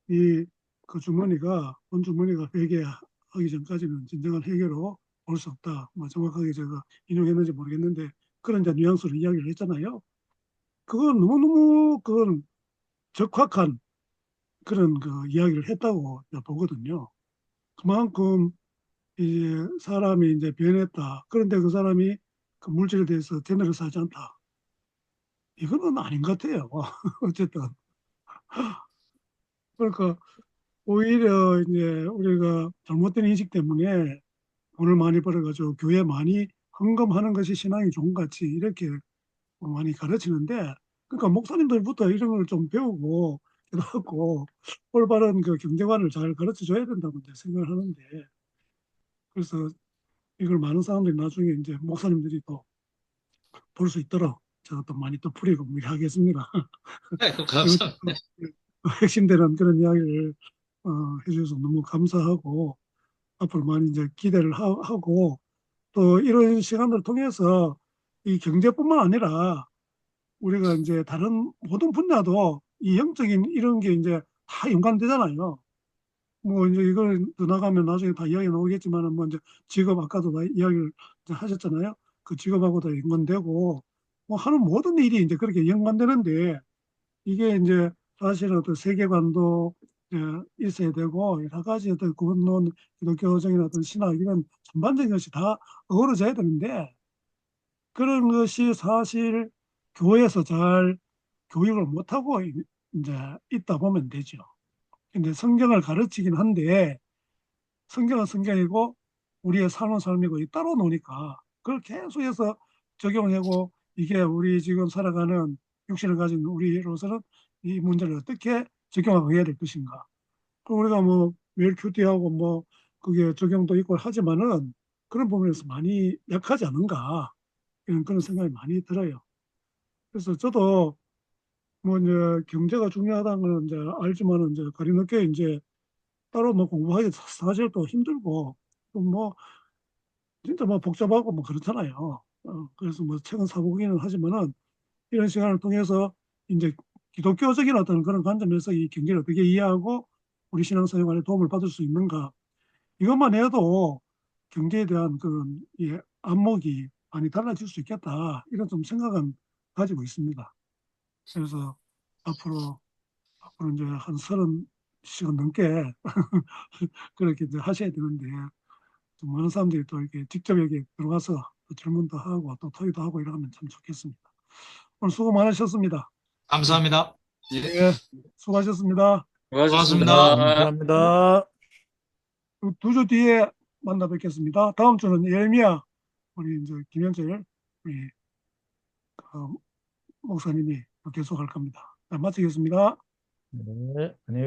이 그 주머니가 돈 주머니가 회개하기 전까지는 진정한 회개로 볼 수 없다. 뭐 정확하게 제가 인용했는지 모르겠는데 그런 이제 뉘앙스로 이야기를 했잖아요. 그건 너무너무 그건 적확한 그런 그 이야기를 했다고 보거든요. 그만큼 이제 사람이 이제 변했다. 그런데 그 사람이 그 물질에 대해서 제너러스하지 않다. 이거는 아닌 것 같아요. 어쨌든 그러니까 오히려 이제 우리가 잘못된 인식 때문에 돈을 많이 벌어가지고 교회 많이 헌금하는 것이 신앙이 좋은 것 같이 이렇게 많이 가르치는데 그러니까 목사님들부터 이런 걸 좀 배우고 하고 올바른 그 경제관을 잘 가르쳐 줘야 된다고 이제 생각을 하는데 그래서 이걸 많은 사람들이 나중에 이제 목사님들이 또 볼 수 있도록 제가 또 많이 또 풀이고 뭐 이렇게 하겠습니다. 네, 이것도 감사합니다. 핵심되는 그런 이야기를 해주셔서 너무 감사하고 앞으로 많이 이제 기대를 하고 또 이런 시간들을 통해서 이 경제뿐만 아니라 우리가 이제 다른 모든 분야도 이 영적인 이런 게 이제 다 연관되잖아요. 뭐 이제 이걸 더 나가면 나중에 다 이야기 나오겠지만은 뭐 이제 직업 아까도 다 이야기를 이제 하셨잖아요. 그 직업하고도 연관되고 뭐 하는 모든 일이 이제 그렇게 연관되는데 이게 이제 사실은 어떤 세계관도 있어야 되고 여러 가지 어떤 구원론, 기독교적인 어떤 신학 이런 전반적인 것이 다 어우러져야 되는데 그런 것이 사실 교회에서 잘 교육을 못하고 이제 있다 보면 되죠. 근데 성경을 가르치긴 한데 성경은 성경이고 우리의 삶은 삶이고 이 따로 노니까 그걸 계속해서 적용하고 이게 우리 지금 살아가는 육신을 가진 우리로서는 이 문제를 어떻게 적용하고 해야 될 것인가. 그 우리가 뭐 매일 큐티하고 뭐 그게 적용도 있고 하지만은 그런 부분에서 많이 약하지 않은가 이런 그런 생각이 많이 들어요. 그래서 저도 뭐 이제 경제가 중요하다는 걸 이제 알지만은 이제 가리늦게 이제 따로 뭐 공부하기 사실 또 힘들고 또 뭐 진짜 뭐 복잡하고 뭐 그렇잖아요. 그래서 뭐 책은 사보기는 하지만은 이런 시간을 통해서 이제 기독교적인 어떤 그런 관점에서 이 경제를 어떻게 이해하고 우리 신앙생활에 도움을 받을 수 있는가 이것만 해도 경제에 대한 그런 안목이 많이 달라질 수 있겠다 이런 좀 생각은 가지고 있습니다. 그래서 앞으로 이제 한 30시간 넘게 그렇게 이제 하셔야 되는데 좀 많은 사람들이 또 이렇게 직접 여기 들어가서 또 질문도 하고 또 토의도 하고 이러면 참 좋겠습니다. 오늘 수고 많으셨습니다. 감사합니다. 예, 예, 수고하셨습니다. 고맙습니다. 고맙습니다. 감사합니다. 두 주 뒤에 만나 뵙겠습니다. 다음 주는 예레미야 우리 이제 김현철 우리 그 목사님이 계속할 겁니다. 자, 마치겠습니다. 네, 안녕히